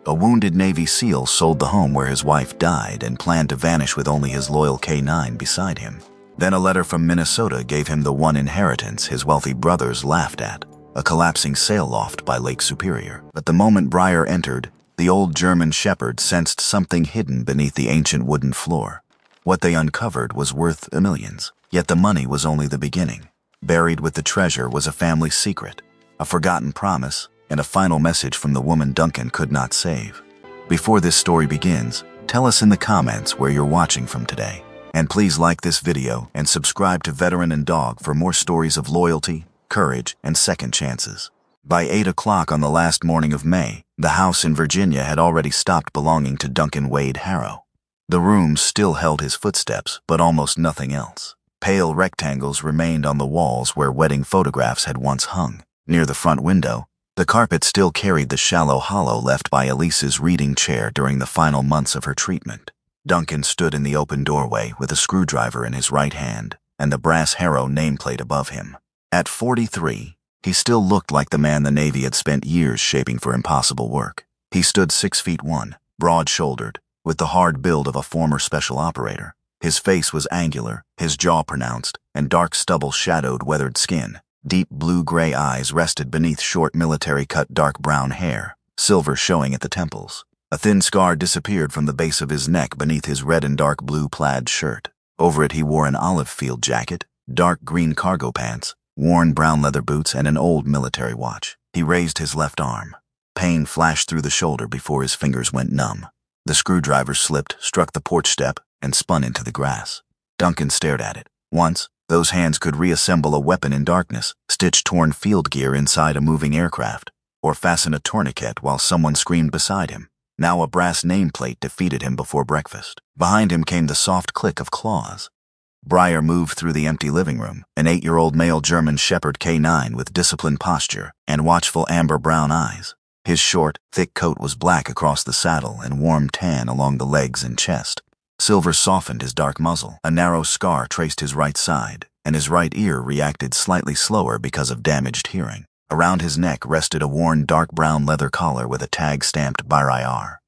A wounded Navy SEAL sold the home where his wife died and planned to vanish with only his loyal K-9 beside him. Then a letter from Minnesota gave him the one inheritance his wealthy brothers laughed at, a collapsing sail loft by Lake Superior. But the moment Breyer entered, the old German shepherd sensed something hidden beneath the ancient wooden floor. What they uncovered was worth millions, yet the money was only the beginning. Buried with the treasure was a family secret, a forgotten promise, and a final message from the woman Duncan could not save. Before this story begins, tell us in the comments where you're watching from today. And please like this video and subscribe to Veteran and Dog for more stories of loyalty, courage, and second chances. By 8 o'clock on the last morning of May, the house in Virginia had already stopped belonging to Duncan Wade Harrow. The rooms still held his footsteps, but almost nothing else. Pale rectangles remained on the walls where wedding photographs had once hung. Near the front window, the carpet still carried the shallow hollow left by Elise's reading chair during the final months of her treatment. Duncan stood in the open doorway with a screwdriver in his right hand and the brass Harrow nameplate above him. At 43, he still looked like the man the Navy had spent years shaping for impossible work. He stood 6'1", broad-shouldered, with the hard build of a former special operator. His face was angular, his jaw pronounced, and dark stubble shadowed weathered skin. Deep blue-gray eyes rested beneath short military-cut dark brown hair, silver showing at the temples. A thin scar disappeared from the base of his neck beneath his red and dark blue plaid shirt. Over it he wore an olive field jacket, dark green cargo pants, worn brown leather boots, and an old military watch. He raised his left arm. Pain flashed through the shoulder before his fingers went numb. The screwdriver slipped, struck the porch step, and spun into the grass. Duncan stared at it. Once, those hands could reassemble a weapon in darkness, stitch torn field gear inside a moving aircraft, or fasten a tourniquet while someone screamed beside him. Now a brass nameplate defeated him before breakfast. Behind him came the soft click of claws. Breyer moved through the empty living room, an 8-year-old male German Shepherd K-9 with disciplined posture and watchful amber-brown eyes. His short, thick coat was black across the saddle and warm tan along the legs and chest. Silver softened his dark muzzle. A narrow scar traced his right side, and his right ear reacted slightly slower because of damaged hearing. Around his neck rested a worn dark brown leather collar with a tag stamped Bar.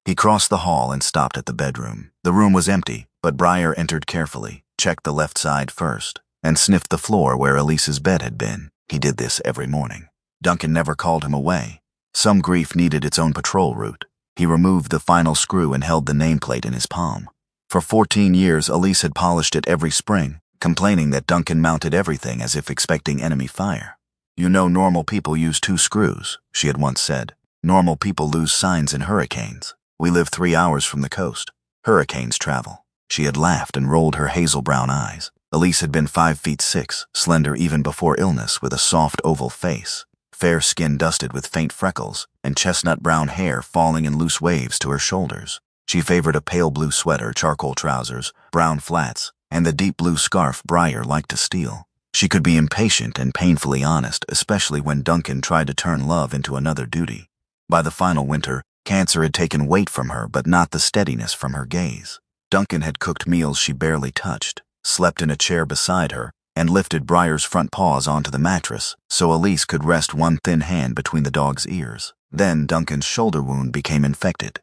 He crossed the hall and stopped at the bedroom. The room was empty, but Breyer entered carefully, checked the left side first, and sniffed the floor where Elise's bed had been. He did this every morning. Duncan never called him away. Some grief needed its own patrol route. He removed the final screw and held the nameplate in his palm. For 14 years, Elise had polished it every spring, complaining that Duncan mounted everything as if expecting enemy fire. "You know normal people use 2 screws," she had once said. "Normal people lose signs in hurricanes. We live 3 hours from the coast. Hurricanes travel." She had laughed and rolled her hazel brown eyes. Elise had been 5'6", slender even before illness, with a soft oval face, fair skin dusted with faint freckles, and chestnut brown hair falling in loose waves to her shoulders. She favored a pale blue sweater, charcoal trousers, brown flats, and the deep blue scarf Breyer liked to steal. She could be impatient and painfully honest, especially when Duncan tried to turn love into another duty. By the final winter, cancer had taken weight from her, but not the steadiness from her gaze. Duncan had cooked meals she barely touched, slept in a chair beside her, and lifted Breyer's front paws onto the mattress so Elise could rest one thin hand between the dog's ears. Then Duncan's shoulder wound became infected.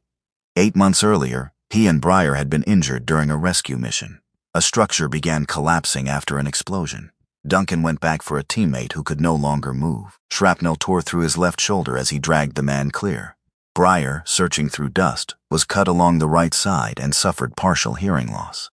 8 months earlier, he and Breyer had been injured during a rescue mission. A structure began collapsing after an explosion. Duncan went back for a teammate who could no longer move. Shrapnel tore through his left shoulder as he dragged the man clear. Breyer, searching through dust, was cut along the right side and suffered partial hearing loss.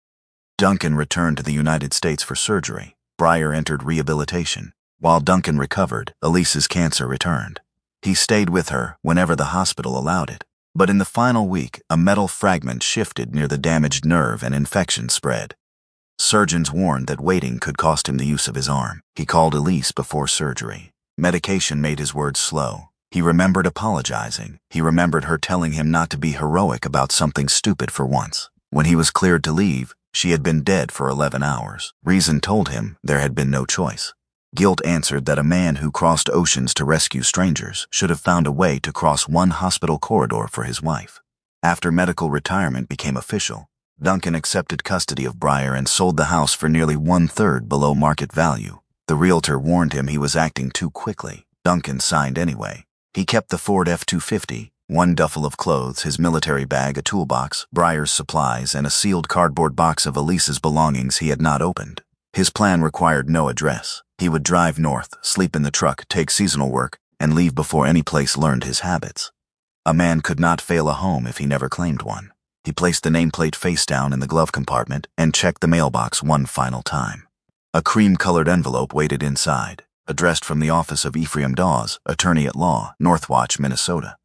Duncan returned to the United States for surgery. Breyer entered rehabilitation. While Duncan recovered, Elise's cancer returned. He stayed with her whenever the hospital allowed it. But in the final week, a metal fragment shifted near the damaged nerve and infection spread. Surgeons warned that waiting could cost him the use of his arm. He called Elise before surgery. Medication made his words slow. He remembered apologizing. He remembered her telling him not to be heroic about something stupid for once. When he was cleared to leave, she had been dead for 11 hours. Reason told him there had been no choice. Guilt answered that a man who crossed oceans to rescue strangers should have found a way to cross one hospital corridor for his wife. After medical retirement became official, Duncan accepted custody of Breyer and sold the house for nearly 1/3 below market value. The realtor warned him he was acting too quickly. Duncan signed anyway. He kept the Ford F-250, One duffel of clothes, his military bag, a toolbox, Briar's supplies, and a sealed cardboard box of Elise's belongings he had not opened. His plan required no address. He would drive north, sleep in the truck, take seasonal work, and leave before any place learned his habits. A man could not fail a home if he never claimed one. He placed the nameplate face down in the glove compartment and checked the mailbox one final time. A cream-colored envelope waited inside, addressed from the office of Ephraim Dawes, attorney at law, Northwatch, Minnesota.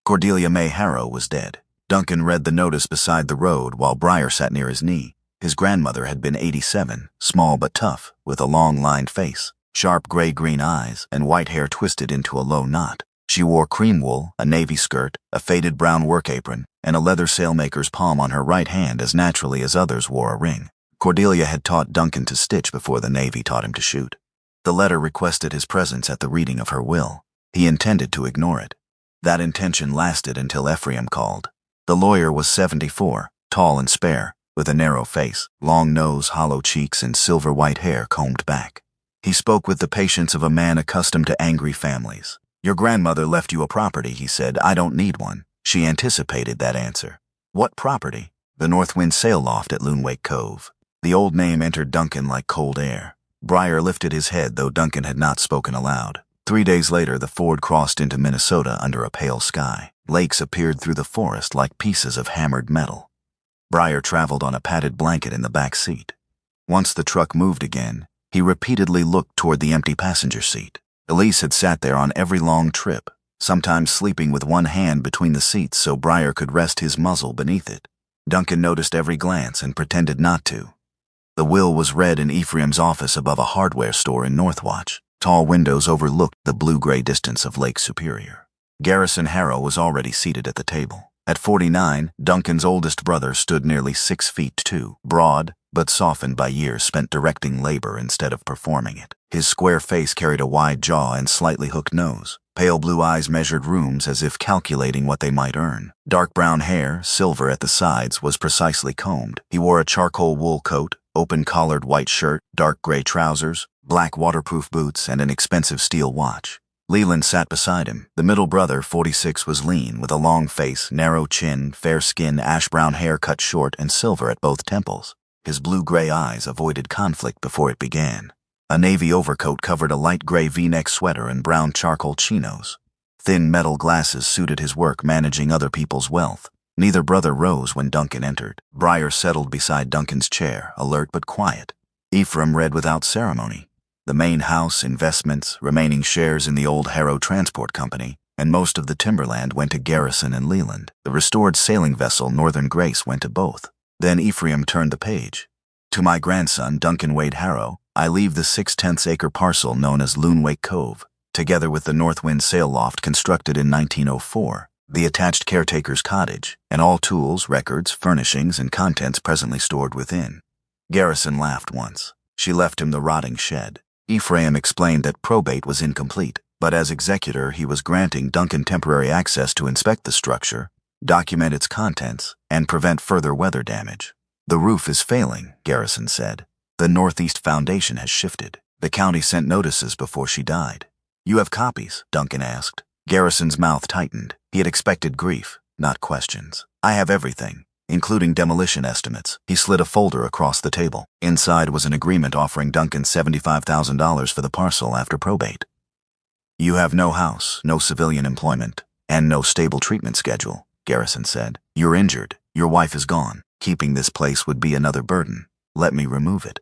Cordelia May Harrow was dead. Duncan read the notice beside the road while Briar sat near his knee. His grandmother had been 87, small but tough, with a long lined face, sharp gray-green eyes, and white hair twisted into a low knot. She wore cream wool, a navy skirt, a faded brown work apron, and a leather sailmaker's palm on her right hand as naturally as others wore a ring. Cordelia had taught Duncan to stitch before the Navy taught him to shoot. The letter requested his presence at the reading of her will. He intended to ignore it. That intention lasted until Ephraim called. The lawyer was 74, tall and spare, with a narrow face, long nose, hollow cheeks, and silver-white hair combed back. He spoke with the patience of a man accustomed to angry families. "Your grandmother left you a property," he said. "I don't need one." She anticipated that answer. "What property?" "The Northwind sail loft at Loonwake Cove." The old name entered Duncan like cold air. Briar lifted his head, though Duncan had not spoken aloud. 3 days later, the Ford crossed into Minnesota under a pale sky. Lakes appeared through the forest like pieces of hammered metal. Briar traveled on a padded blanket in the back seat. Once the truck moved again, he repeatedly looked toward the empty passenger seat. Elise had sat there on every long trip, sometimes sleeping with one hand between the seats so Briar could rest his muzzle beneath it. Duncan noticed every glance and pretended not to. The will was read in Ephraim's office above a hardware store in Northwatch. Tall windows overlooked the blue-gray distance of Lake Superior. Garrison Harrow was already seated at the table. At 49, Duncan's oldest brother stood nearly 6 feet 2, broad, but softened by years spent directing labor instead of performing it. His square face carried a wide jaw and slightly hooked nose. Pale blue eyes measured rooms as if calculating what they might earn. Dark brown hair, silver at the sides, was precisely combed. He wore a charcoal wool coat, open-collared white shirt, dark gray trousers, black waterproof boots, and an expensive steel watch. Leland sat beside him. The middle brother, 46, was lean, with a long face, narrow chin, fair skin, ash-brown hair cut short, and silver at both temples. His blue-gray eyes avoided conflict before it began. A navy overcoat covered a light gray V-neck sweater and brown charcoal chinos. Thin metal glasses suited his work managing other people's wealth. Neither brother rose when Duncan entered. Briar settled beside Duncan's chair, alert but quiet. Ephraim read without ceremony. The main house, investments, remaining shares in the old Harrow Transport Company, and most of the timberland went to Garrison and Leland. The restored sailing vessel Northern Grace went to both. Then Ephraim turned the page. "To my grandson, Duncan Wade Harrow, I leave the 6/10 acre parcel known as Loonwake Cove, together with the Northwind sail loft constructed in 1904, the attached caretaker's cottage, and all tools, records, furnishings, and contents presently stored within." Garrison laughed once. She left him the rotting shed. Ephraim explained that probate was incomplete, but as executor he was granting Duncan temporary access to inspect the structure, document its contents, and prevent further weather damage. "The roof is failing," Garrison said. "The northeast foundation has shifted. The county sent notices before she died." "You have copies?" Duncan asked. Garrison's mouth tightened. He had expected grief, not questions. "I have everything, including demolition estimates." He slid a folder across the table. Inside was an agreement offering Duncan $75,000 for the parcel after probate. "You have no house, no civilian employment, and no stable treatment schedule," Garrison said. "You're injured. Your wife is gone. Keeping this place would be another burden. Let me remove it."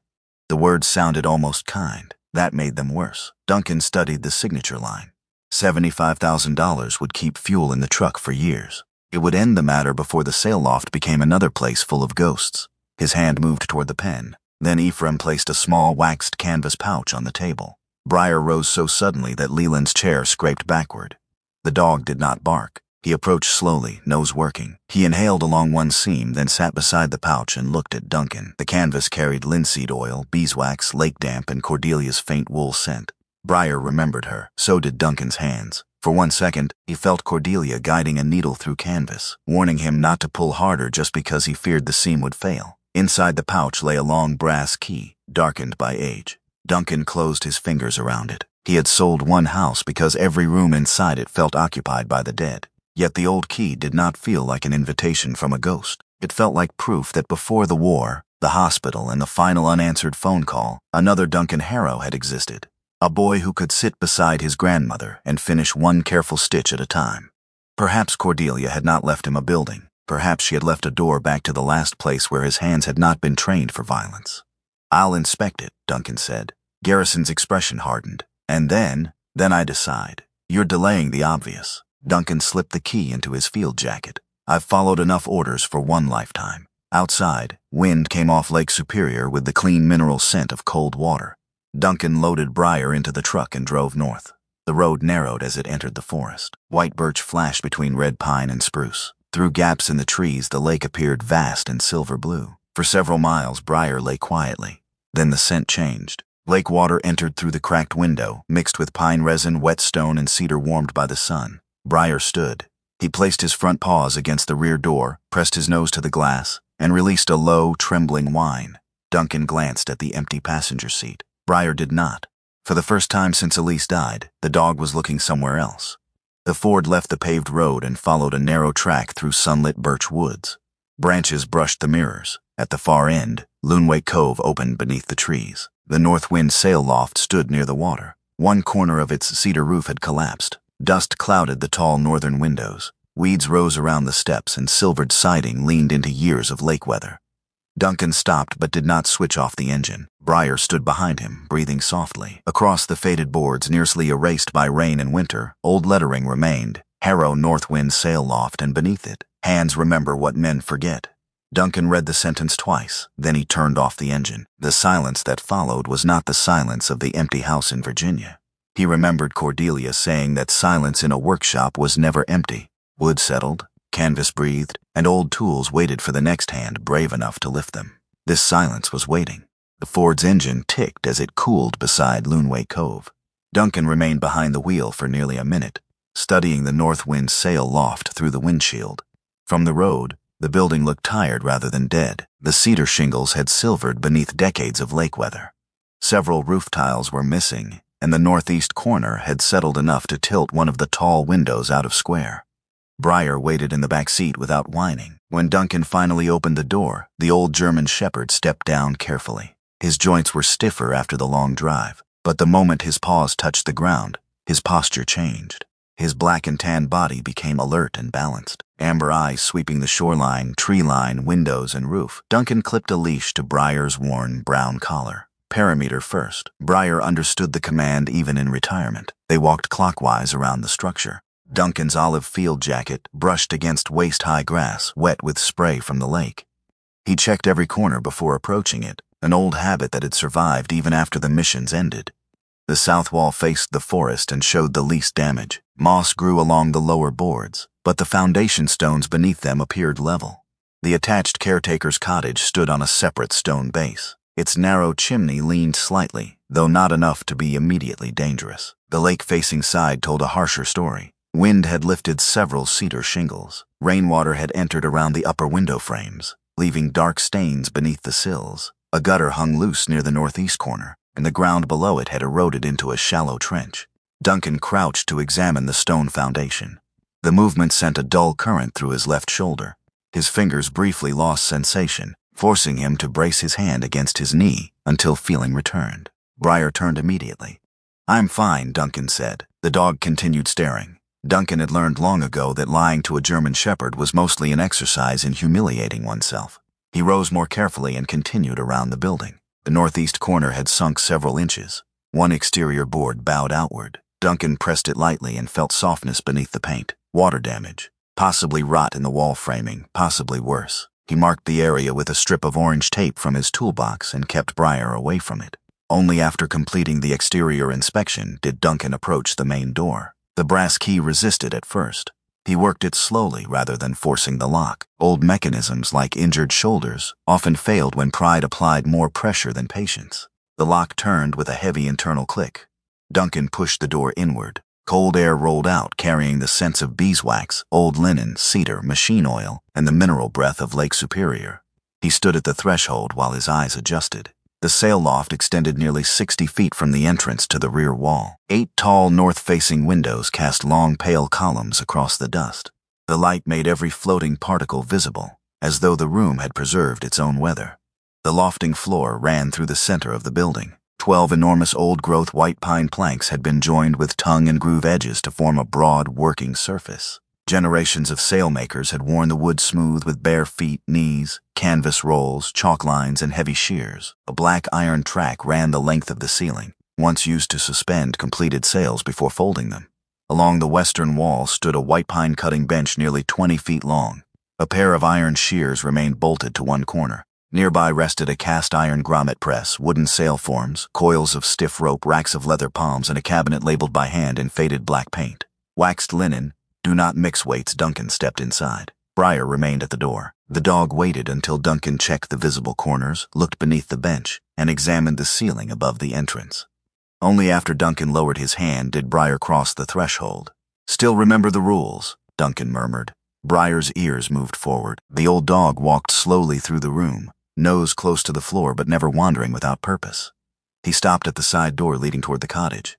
The words sounded almost kind. That made them worse. Duncan studied the signature line. $75,000 would keep fuel in the truck for years. It would end the matter before the sail loft became another place full of ghosts. His hand moved toward the pen. Then Ephraim placed a small waxed canvas pouch on the table. Briar rose so suddenly that Leland's chair scraped backward. The dog did not bark. He approached slowly, nose working. He inhaled along one seam, then sat beside the pouch and looked at Duncan. The canvas carried linseed oil, beeswax, lake damp, and Cordelia's faint wool scent. Briar remembered her. So did Duncan's hands. For 1 second, he felt Cordelia guiding a needle through canvas, warning him not to pull harder just because he feared the seam would fail. Inside the pouch lay a long brass key, darkened by age. Duncan closed his fingers around it. He had sold one house because every room inside it felt occupied by the dead. Yet the old key did not feel like an invitation from a ghost. It felt like proof that before the war, the hospital, and the final unanswered phone call, another Duncan Harrow had existed. A boy who could sit beside his grandmother and finish one careful stitch at a time. Perhaps Cordelia had not left him a building. Perhaps she had left a door back to the last place where his hands had not been trained for violence. "I'll inspect it," Duncan said. Garrison's expression hardened. "And then I decide." "You're delaying the obvious." Duncan slipped the key into his field jacket. "I've followed enough orders for one lifetime." Outside, wind came off Lake Superior with the clean mineral scent of cold water. Duncan loaded Briar into the truck and drove north. The road narrowed as it entered the forest. White birch flashed between red pine and spruce. Through gaps in the trees, the lake appeared vast and silver blue. For several miles, Briar lay quietly. Then the scent changed. Lake water entered through the cracked window, mixed with pine resin, wet stone, and cedar warmed by the sun. Briar stood. He placed his front paws against the rear door, pressed his nose to the glass, and released a low, trembling whine. Duncan glanced at the empty passenger seat. Briar did not. For the first time since Elise died, the dog was looking somewhere else. The Ford left the paved road and followed a narrow track through sunlit birch woods. Branches brushed the mirrors. At the far end, Loonwake Cove opened beneath the trees. The North Wind sail loft stood near the water. One corner of its cedar roof had collapsed. Dust clouded the tall northern windows. Weeds rose around the steps and silvered siding leaned into years of lake weather. Duncan stopped but did not switch off the engine. Briar stood behind him, breathing softly. Across the faded boards, nearly erased by rain and winter, old lettering remained. Harrow North Wind sail loft, and beneath it, "Hands remember what men forget." Duncan read the sentence twice, then he turned off the engine. The silence that followed was not the silence of the empty house in Virginia. He remembered Cordelia saying that silence in a workshop was never empty. Wood settled, canvas breathed, and old tools waited for the next hand brave enough to lift them. This silence was waiting. The Ford's engine ticked as it cooled beside Loonwake Cove. Duncan remained behind the wheel for nearly a minute, studying the North Wind sail loft through the windshield. From the road, the building looked tired rather than dead. The cedar shingles had silvered beneath decades of lake weather. Several roof tiles were missing, and the northeast corner had settled enough to tilt one of the tall windows out of square. Briar waited in the back seat without whining. When Duncan finally opened the door, the old German shepherd stepped down carefully. His joints were stiffer after the long drive, but the moment his paws touched the ground, his posture changed. His black and tan body became alert and balanced, amber eyes sweeping the shoreline, tree line, windows, and roof. Duncan clipped a leash to Briar's worn brown collar. Parameter first. Briar understood the command even in retirement. They walked clockwise around the structure. Duncan's olive field jacket brushed against waist-high grass, wet with spray from the lake. He checked every corner before approaching it, an old habit that had survived even after the missions ended. The south wall faced the forest and showed the least damage. Moss grew along the lower boards, but the foundation stones beneath them appeared level. The attached caretaker's cottage stood on a separate stone base. Its narrow chimney leaned slightly, though not enough to be immediately dangerous. The lake-facing side told a harsher story. Wind had lifted several cedar shingles. Rainwater had entered around the upper window frames, leaving dark stains beneath the sills. A gutter hung loose near the northeast corner, and the ground below it had eroded into a shallow trench. Duncan crouched to examine the stone foundation. The movement sent a dull current through his left shoulder. His fingers briefly lost sensation, forcing him to brace his hand against his knee until feeling returned. Briar turned immediately. "I'm fine," Duncan said. The dog continued staring. Duncan had learned long ago that lying to a German shepherd was mostly an exercise in humiliating oneself. He rose more carefully and continued around the building. The northeast corner had sunk several inches. One exterior board bowed outward. Duncan pressed it lightly and felt softness beneath the paint. Water damage. Possibly rot in the wall framing, possibly worse. He marked the area with a strip of orange tape from his toolbox and kept Briar away from it. Only after completing the exterior inspection did Duncan approach the main door. The brass key resisted at first. He worked it slowly rather than forcing the lock. Old mechanisms like injured shoulders often failed when pride applied more pressure than patience. The lock turned with a heavy internal click. Duncan pushed the door inward. Cold air rolled out, carrying the scents of beeswax, old linen, cedar, machine oil, and the mineral breath of Lake Superior. He stood at the threshold while his eyes adjusted. The sail loft extended nearly 60 feet from the entrance to the rear wall. 8 tall north-facing windows cast long, pale columns across the dust. The light made every floating particle visible, as though the room had preserved its own weather. The lofting floor ran through the center of the building. 12 enormous old-growth white pine planks had been joined with tongue and groove edges to form a broad, working surface. Generations of sailmakers had worn the wood smooth with bare feet, knees, canvas rolls, chalk lines, and heavy shears. A black iron track ran the length of the ceiling, once used to suspend completed sails before folding them. Along the western wall stood a white pine cutting bench nearly 20 feet long. A pair of iron shears remained bolted to one corner. Nearby rested a cast-iron grommet press, wooden sail forms, coils of stiff rope, racks of leather palms, and a cabinet labeled by hand in faded black paint. Waxed linen, do not mix weights. Duncan stepped inside. Briar remained at the door. The dog waited until Duncan checked the visible corners, looked beneath the bench, and examined the ceiling above the entrance. Only after Duncan lowered his hand did Briar cross the threshold. "Still remember the rules," Duncan murmured. Briar's ears moved forward. The old dog walked slowly through the room, nose close to the floor but never wandering without purpose. He stopped at the side door leading toward the cottage.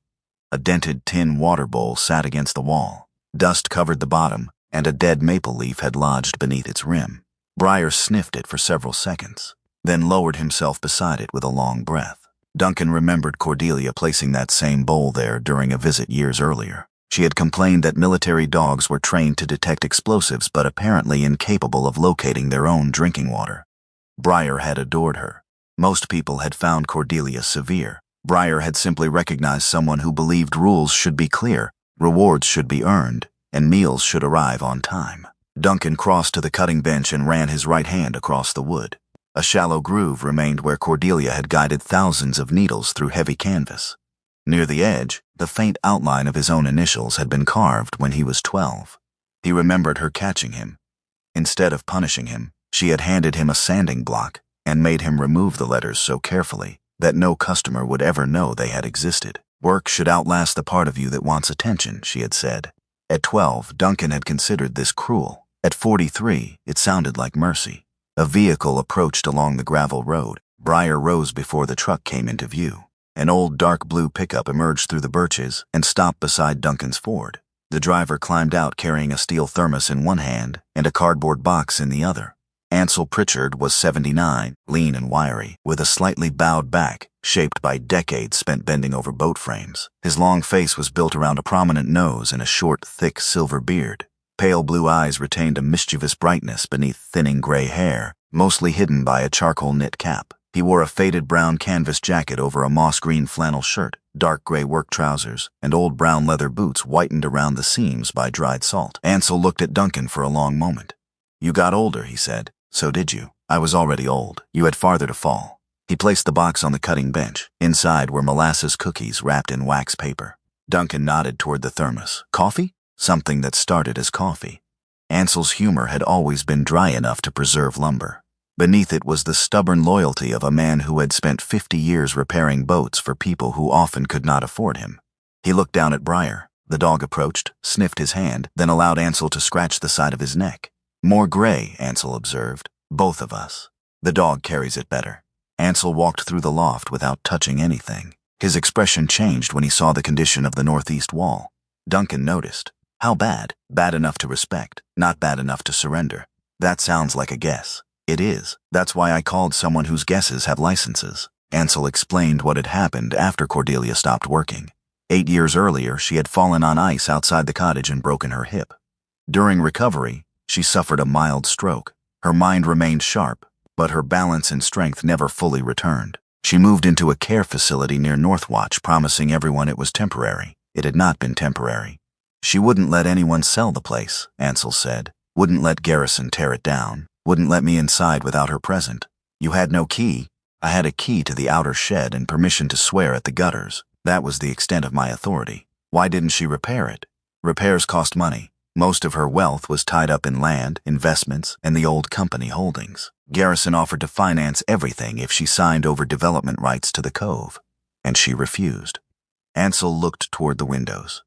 A dented tin water bowl sat against the wall. Dust covered the bottom, and a dead maple leaf had lodged beneath its rim. Briar sniffed it for several seconds, then lowered himself beside it with a long breath. Duncan remembered Cordelia placing that same bowl there during a visit years earlier. She had complained that military dogs were trained to detect explosives but apparently incapable of locating their own drinking water. Briar had adored her. Most people had found Cordelia severe. Briar had simply recognized someone who believed rules should be clear, rewards should be earned, and meals should arrive on time. Duncan crossed to the cutting bench and ran his right hand across the wood. A shallow groove remained where Cordelia had guided thousands of needles through heavy canvas. Near the edge, the faint outline of his own initials had been carved when he was 12. He remembered her catching him. Instead of punishing him, she had handed him a sanding block and made him remove the letters so carefully that no customer would ever know they had existed. "Work should outlast the part of you that wants attention," she had said. At 12, Duncan had considered this cruel. At 43, it sounded like mercy. A vehicle approached along the gravel road. Briar rose before the truck came into view. An old dark blue pickup emerged through the birches and stopped beside Duncan's Ford. The driver climbed out carrying a steel thermos in one hand and a cardboard box in the other. Ansel Pritchard was 79, lean and wiry, with a slightly bowed back, shaped by decades spent bending over boat frames. His long face was built around a prominent nose and a short, thick silver beard. Pale blue eyes retained a mischievous brightness beneath thinning gray hair, mostly hidden by a charcoal knit cap. He wore a faded brown canvas jacket over a moss-green flannel shirt, dark gray work trousers, and old brown leather boots whitened around the seams by dried salt. Ansel looked at Duncan for a long moment. "You got older," he said. "So did you. I was already old. You had farther to fall." He placed the box on the cutting bench. Inside were molasses cookies wrapped in wax paper. Duncan nodded toward the thermos. "Coffee?" Something that started as coffee. Ansel's humor had always been dry enough to preserve lumber. Beneath it was the stubborn loyalty of a man who had spent 50 years repairing boats for people who often could not afford him. He looked down at Briar. The dog approached, sniffed his hand, then allowed Ansel to scratch the side of his neck. "More gray," Ansel observed. "Both of us. The dog carries it better." Ansel walked through the loft without touching anything. His expression changed when he saw the condition of the northeast wall. Duncan noticed. "How bad?" "Bad enough to respect, not bad enough to surrender." "That sounds like a guess." "It is. That's why I called someone whose guesses have licenses." Ansel explained what had happened after Cordelia stopped working. 8 years earlier, she had fallen on ice outside the cottage and broken her hip. During recovery, she suffered a mild stroke. Her mind remained sharp, but her balance and strength never fully returned. She moved into a care facility near Northwatch, promising everyone it was temporary. It had not been temporary. "She wouldn't let anyone sell the place," Ansel said. "Wouldn't let Garrison tear it down. Wouldn't let me inside without her present." "You had no key?" "I had a key to the outer shed and permission to swear at the gutters. That was the extent of my authority." "Why didn't she repair it?" "Repairs cost money. Most of her wealth was tied up in land, investments, and the old company holdings. Garrison offered to finance everything if she signed over development rights to the cove, and she refused." Ansel looked toward the windows.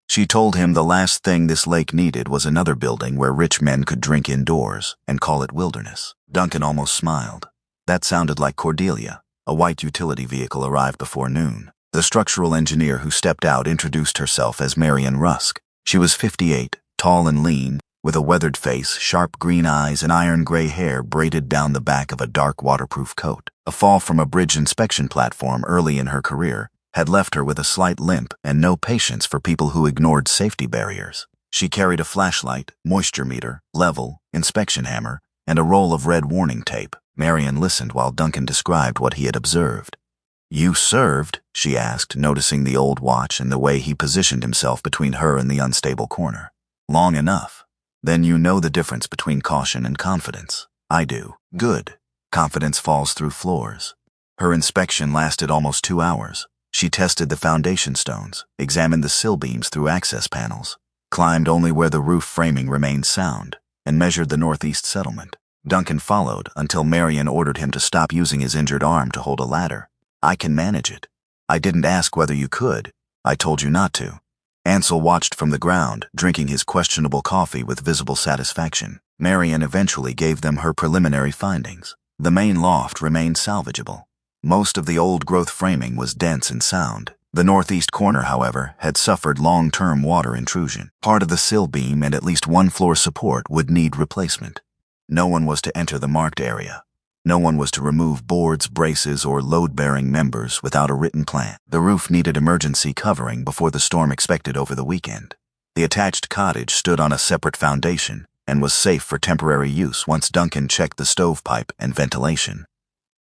"She told him the last thing this lake needed was another building where rich men could drink indoors and call it wilderness." Duncan almost smiled. That sounded like Cordelia. A white utility vehicle arrived before noon. The structural engineer who stepped out introduced herself as Marion Rusk. She was 58, tall and lean, with a weathered face, sharp green eyes, and iron-gray hair braided down the back of a dark waterproof coat. A fall from a bridge inspection platform early in her career had left her with a slight limp and no patience for people who ignored safety barriers. She carried a flashlight, moisture meter, level, inspection hammer, and a roll of red warning tape. Marion listened while Duncan described what he had observed. "You served?" she asked, noticing the old watch and the way he positioned himself between her and the unstable corner. "Long enough. Then you know the difference between caution and confidence." "I do." "Good. Confidence falls through floors." Her inspection lasted almost 2 hours. She tested the foundation stones, examined the sill beams through access panels, climbed only where the roof framing remained sound, and measured the northeast settlement. Duncan followed until Marion ordered him to stop using his injured arm to hold a ladder. "I can manage it." "I didn't ask whether you could. I told you not to." Ansel watched from the ground, drinking his questionable coffee with visible satisfaction. Marion eventually gave them her preliminary findings. The main loft remained salvageable. Most of the old-growth framing was dense and sound. The northeast corner, however, had suffered long-term water intrusion. Part of the sill beam and at least one floor support would need replacement. No one was to enter the marked area. No one was to remove boards, braces, or load-bearing members without a written plan. The roof needed emergency covering before the storm expected over the weekend. The attached cottage stood on a separate foundation and was safe for temporary use once Duncan checked the stovepipe and ventilation.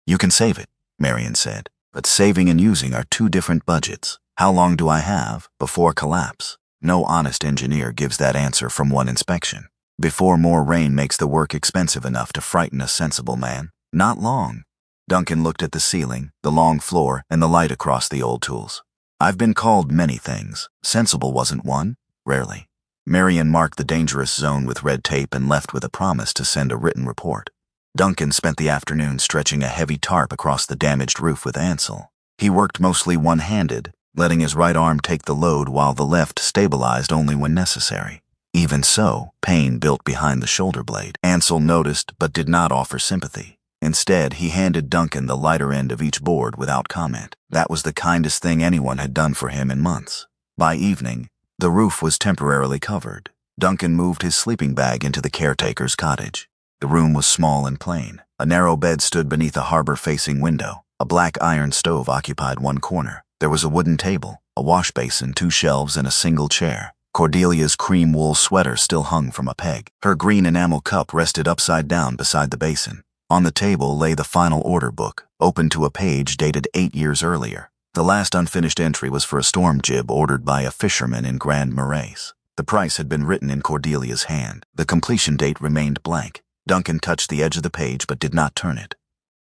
"You can save it," Marion said, "but saving and using are two different budgets. How long do I have before collapse?" No honest engineer gives that answer from one inspection. Before more rain makes the work expensive enough to frighten a sensible man. "Not long." Duncan looked at the ceiling, the long floor, and the light across the old tools. "I've been called many things. Sensible wasn't one. Rarely." Marion marked the dangerous zone with red tape and left with a promise to send a written report. Duncan spent the afternoon stretching a heavy tarp across the damaged roof with Ansel. He worked mostly one-handed, letting his right arm take the load while the left stabilized only when necessary. Even so, pain built behind the shoulder blade. Ansel noticed but did not offer sympathy. Instead, he handed Duncan the lighter end of each board without comment. That was the kindest thing anyone had done for him in months. By evening, the roof was temporarily covered. Duncan moved his sleeping bag into the caretaker's cottage. The room was small and plain. A narrow bed stood beneath a harbor-facing window. A black iron stove occupied one corner. There was a wooden table, a wash basin, 2 shelves, and a single chair. Cordelia's cream wool sweater still hung from a peg. Her green enamel cup rested upside down beside the basin. On the table lay the final order book, open to a page dated 8 years earlier. The last unfinished entry was for a storm jib ordered by a fisherman in Grand Marais. The price had been written in Cordelia's hand. The completion date remained blank. Duncan touched the edge of the page but did not turn it.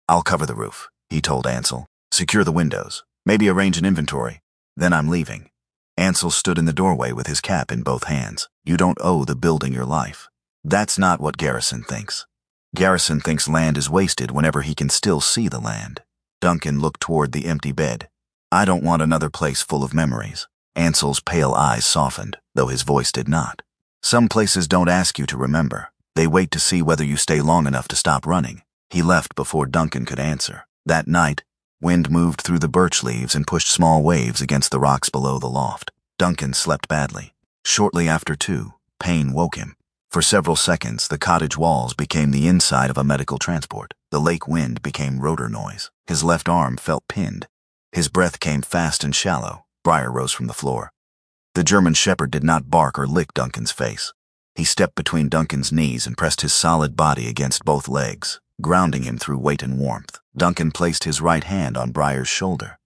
"I'll cover the roof," he told Ansel. "Secure the windows. Maybe arrange an inventory. Then I'm leaving." Ansel stood in the doorway with his cap in both hands. "You don't owe the building your life." "That's not what Garrison thinks. Garrison thinks land is wasted whenever he can still see the land." Duncan looked toward the empty bed. "I don't want another place full of memories." Ansel's pale eyes softened, though his voice did not. "Some places don't ask you to remember. They wait to see whether you stay long enough to stop running." He left before Duncan could answer. That night, wind moved through the birch leaves and pushed small waves against the rocks below the loft. Duncan slept badly. Shortly after 2, pain woke him. For several seconds, the cottage walls became the inside of a medical transport. The lake wind became rotor noise. His left arm felt pinned. His breath came fast and shallow. Briar rose from the floor. The German shepherd did not bark or lick Duncan's face. He stepped between Duncan's knees and pressed his solid body against both legs, grounding him through weight and warmth. Duncan placed his right hand on Briar's shoulder.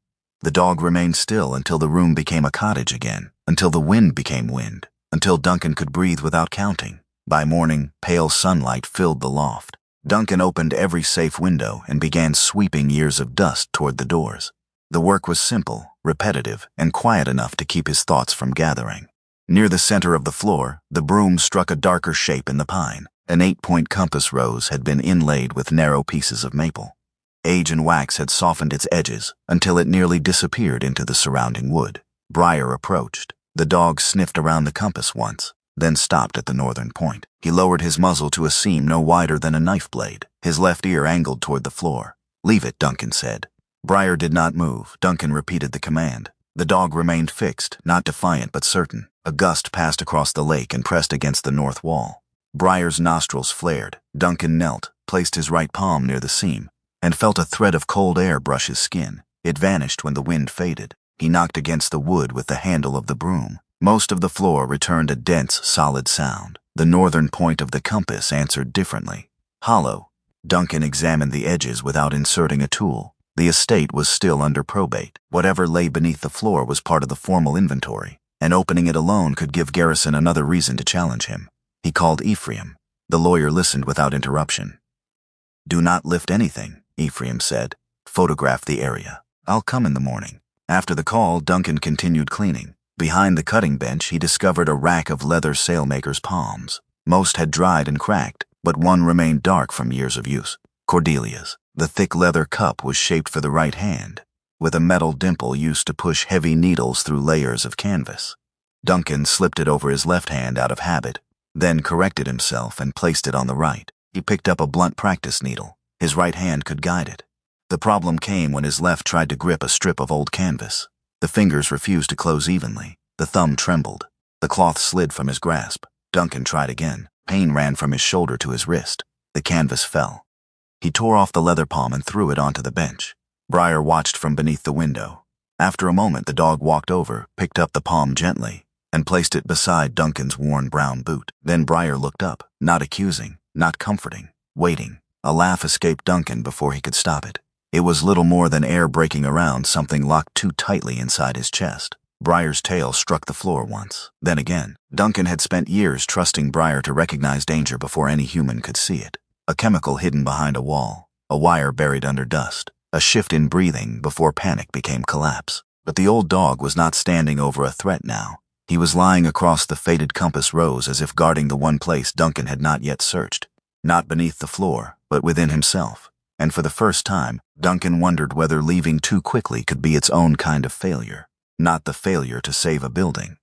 The dog remained still until the room became a cottage again, until the wind became wind, until Duncan could breathe without counting. By morning, pale sunlight filled the loft. Duncan opened every safe window and began sweeping years of dust toward the doors. The work was simple, repetitive, and quiet enough to keep his thoughts from gathering. Near the center of the floor, the broom struck a darker shape in the pine. An 8-point compass rose had been inlaid with narrow pieces of maple. Age and wax had softened its edges until it nearly disappeared into the surrounding wood. Briar approached. The dog sniffed around the compass once, then stopped at the northern point. He lowered his muzzle to a seam no wider than a knife blade. His left ear angled toward the floor. "Leave it," Duncan said. Briar did not move. Duncan repeated the command. The dog remained fixed, not defiant but certain. A gust passed across the lake and pressed against the north wall. Briar's nostrils flared. Duncan knelt, placed his right palm near the seam, and felt a thread of cold air brush his skin. It vanished when the wind faded. He knocked against the wood with the handle of the broom. Most of the floor returned a dense, solid sound. The northern point of the compass answered differently. Hollow. Duncan examined the edges without inserting a tool. The estate was still under probate. Whatever lay beneath the floor was part of the formal inventory, and opening it alone could give Garrison another reason to challenge him. He called Ephraim. The lawyer listened without interruption. "Do not lift anything," Ephraim said. "Photograph the area. I'll come in the morning." After the call, Duncan continued cleaning. Behind the cutting bench, he discovered a rack of leather sailmaker's palms. Most had dried and cracked, but one remained dark from years of use. Cordelia's. The thick leather cup was shaped for the right hand, with a metal dimple used to push heavy needles through layers of canvas. Duncan slipped it over his left hand out of habit, then corrected himself and placed it on the right. He picked up a blunt practice needle. His right hand could guide it. The problem came when his left tried to grip a strip of old canvas. The fingers refused to close evenly. The thumb trembled. The cloth slid from his grasp. Duncan tried again. Pain ran from his shoulder to his wrist. The canvas fell. He tore off the leather palm and threw it onto the bench. Briar watched from beneath the window. After a moment, the dog walked over, picked up the palm gently, and placed it beside Duncan's worn brown boot. Then Briar looked up, not accusing, not comforting, waiting. A laugh escaped Duncan before he could stop it. It was little more than air breaking around something locked too tightly inside his chest. Briar's tail struck the floor once, then again. Duncan had spent years trusting Briar to recognize danger before any human could see it. A chemical hidden behind a wall, a wire buried under dust, a shift in breathing before panic became collapse. But the old dog was not standing over a threat now. He was lying across the faded compass rose as if guarding the one place Duncan had not yet searched. Not beneath the floor, but within himself. And for the first time, Duncan wondered whether leaving too quickly could be its own kind of failure. Not the failure to save a building.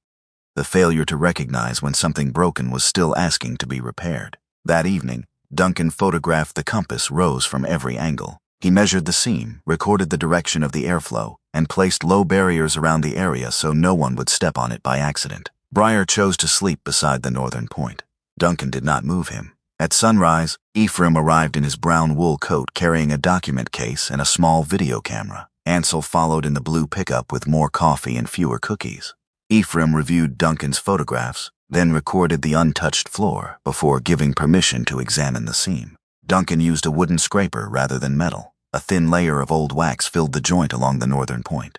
The failure to recognize when something broken was still asking to be repaired. That evening, Duncan photographed the compass rose from every angle. He measured the seam, recorded the direction of the airflow, and placed low barriers around the area so no one would step on it by accident. Briar chose to sleep beside the northern point. Duncan did not move him. At sunrise, Ephraim arrived in his brown wool coat carrying a document case and a small video camera. Ansel followed in the blue pickup with more coffee and fewer cookies. Ephraim reviewed Duncan's photographs, then recorded the untouched floor before giving permission to examine the seam. Duncan used a wooden scraper rather than metal. A thin layer of old wax filled the joint along the northern point.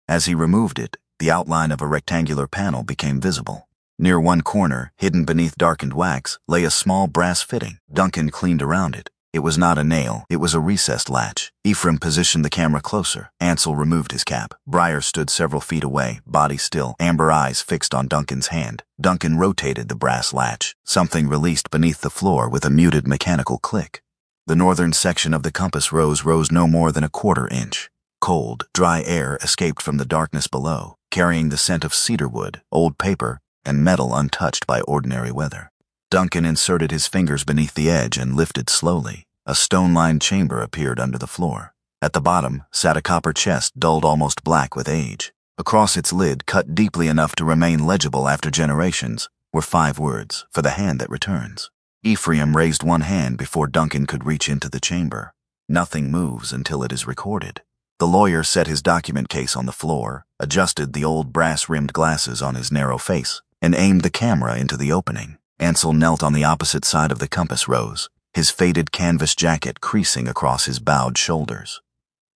As he removed it, the outline of a rectangular panel became visible. Near one corner, hidden beneath darkened wax, lay a small brass fitting. Duncan cleaned around it. It was not a nail, it was a recessed latch. Ephraim positioned the camera closer. Ansel removed his cap. Briar stood several feet away, body still, amber eyes fixed on Duncan's hand. Duncan rotated the brass latch. Something released beneath the floor with a muted mechanical click. The northern section of the compass rose no more than a quarter-inch. Cold, dry air escaped from the darkness below, carrying the scent of cedarwood, old paper, and metal untouched by ordinary weather. Duncan inserted his fingers beneath the edge and lifted slowly. A stone-lined chamber appeared under the floor. At the bottom sat a copper chest dulled almost black with age. Across its lid, cut deeply enough to remain legible after generations, were 5 words, "For the hand that returns." Ephraim raised one hand before Duncan could reach into the chamber. Nothing moves until it is recorded. The lawyer set his document case on the floor, adjusted the old brass-rimmed glasses on his narrow face, and aimed the camera into the opening. Ansel knelt on the opposite side of the compass rose, his faded canvas jacket creasing across his bowed shoulders.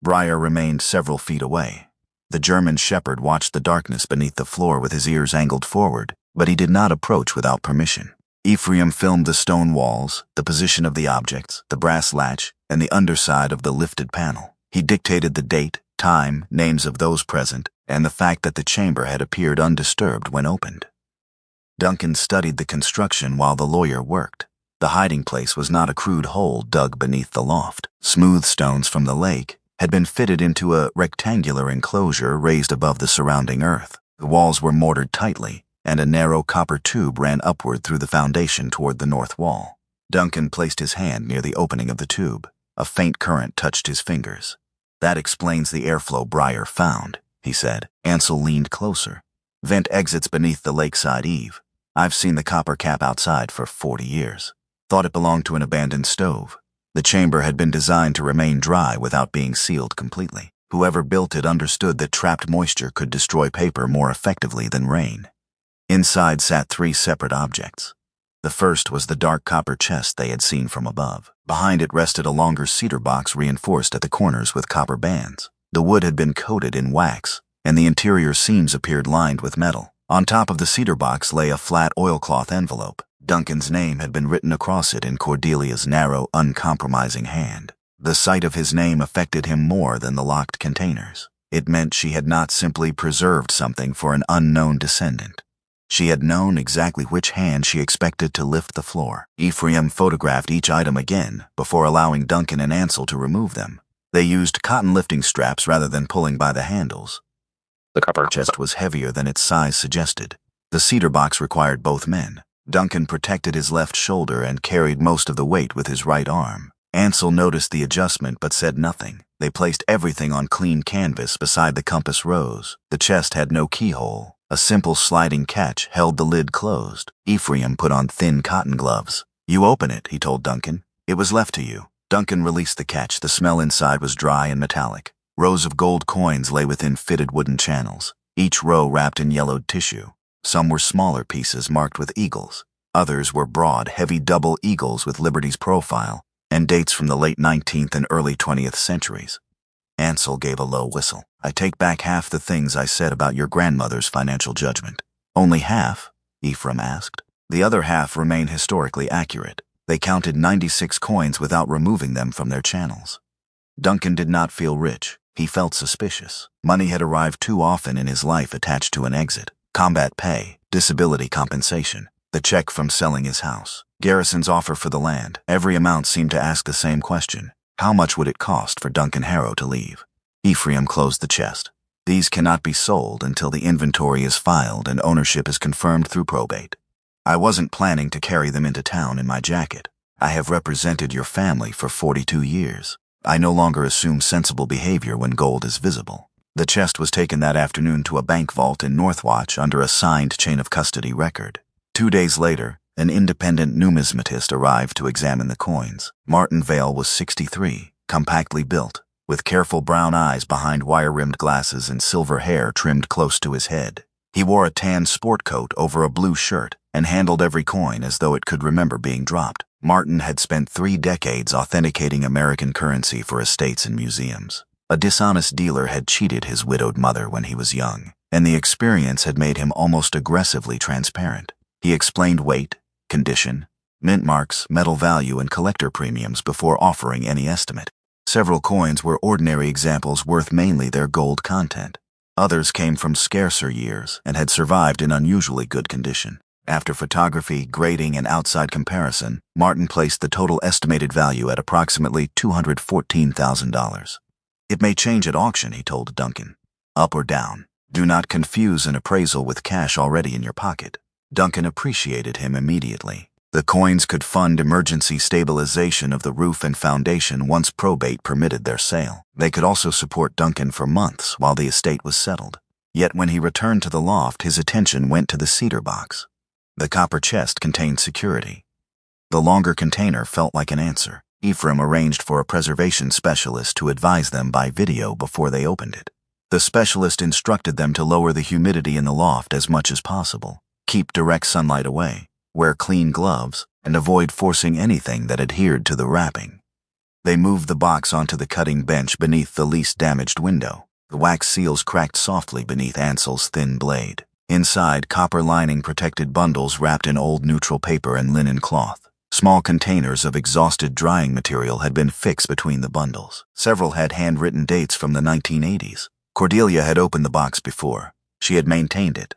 Briar remained several feet away. The German shepherd watched the darkness beneath the floor with his ears angled forward, but he did not approach without permission. Ephraim filmed the stone walls, the position of the objects, the brass latch, and the underside of the lifted panel. He dictated the date, time, names of those present, and the fact that the chamber had appeared undisturbed when opened. Duncan studied the construction while the lawyer worked. The hiding place was not a crude hole dug beneath the loft. Smooth stones from the lake had been fitted into a rectangular enclosure raised above the surrounding earth. The walls were mortared tightly, and a narrow copper tube ran upward through the foundation toward the north wall. Duncan placed his hand near the opening of the tube. A faint current touched his fingers. "That explains the airflow Briar found," he said. Ansel leaned closer. "Vent exits beneath the lakeside eave. I've seen the copper cap outside for 40 years. Thought it belonged to an abandoned stove. The chamber had been designed to remain dry without being sealed completely. Whoever built it understood that trapped moisture could destroy paper more effectively than rain. Inside sat 3 separate objects. The first was the dark copper chest they had seen from above. Behind it rested a longer cedar box reinforced at the corners with copper bands. The wood had been coated in wax, and the interior seams appeared lined with metal. On top of the cedar box lay a flat oilcloth envelope. Duncan's name had been written across it in Cordelia's narrow, uncompromising hand. The sight of his name affected him more than the locked containers. It meant she had not simply preserved something for an unknown descendant. She had known exactly which hand she expected to lift the floor. Ephraim photographed each item again before allowing Duncan and Ansel to remove them. They used cotton lifting straps rather than pulling by the handles. The copper chest was heavier than its size suggested. The cedar box required both men. Duncan protected his left shoulder and carried most of the weight with his right arm. Ansel noticed the adjustment but said nothing. They placed everything on clean canvas beside the compass rose. The chest had no keyhole. A simple sliding catch held the lid closed. Ephraim put on thin cotton gloves. "You open it," he told Duncan. "It was left to you." Duncan released the catch. The smell inside was dry and metallic. Rows of gold coins lay within fitted wooden channels, each row wrapped in yellowed tissue. Some were smaller pieces marked with eagles. Others were broad, heavy double eagles with Liberty's profile and dates from the late 19th and early 20th centuries. Ansel gave a low whistle. "I take back half the things I said about your grandmother's financial judgment." "Only half?" Ephraim asked. "The other half remain historically accurate." They counted 96 coins without removing them from their channels. Duncan did not feel rich. He felt suspicious. Money had arrived too often in his life attached to an exit. Combat pay, disability compensation, the check from selling his house, Garrison's offer for the land. Every amount seemed to ask the same question. How much would it cost for Duncan Harrow to leave? Ephraim closed the chest. "These cannot be sold until the inventory is filed and ownership is confirmed through probate. I wasn't planning to carry them into town in my jacket. I have represented your family for 42 years. I no longer assume sensible behavior when gold is visible." The chest was taken that afternoon to a bank vault in Northwatch under a signed chain of custody record. 2 days later, an independent numismatist arrived to examine the coins. Martin Vale was 63, compactly built, with careful brown eyes behind wire-rimmed glasses and silver hair trimmed close to his head. He wore a tan sport coat over a blue shirt and handled every coin as though it could remember being dropped. Martin had spent 3 decades authenticating American currency for estates and museums. A dishonest dealer had cheated his widowed mother when he was young, and the experience had made him almost aggressively transparent. He explained weight, condition, mint marks, metal value, and collector premiums before offering any estimate. Several coins were ordinary examples worth mainly their gold content. Others came from scarcer years and had survived in unusually good condition. After photography, grading, and outside comparison, Martin placed the total estimated value at approximately $214,000. "It may change at auction," he told Duncan. "Up or down. Do not confuse an appraisal with cash already in your pocket." Duncan appreciated him immediately. The coins could fund emergency stabilization of the roof and foundation once probate permitted their sale. They could also support Duncan for months while the estate was settled. Yet when he returned to the loft, his attention went to the cedar box. The copper chest contained security. The longer container felt like an answer. Ephraim arranged for a preservation specialist to advise them by video before they opened it. The specialist instructed them to lower the humidity in the loft as much as possible, keep direct sunlight away, wear clean gloves, and avoid forcing anything that adhered to the wrapping. They moved the box onto the cutting bench beneath the least damaged window. The wax seals cracked softly beneath Ansel's thin blade. Inside, copper lining protected bundles wrapped in old neutral paper and linen cloth. Small containers of exhausted drying material had been fixed between the bundles. Several had handwritten dates from the 1980s. Cordelia had opened the box before. She had maintained it.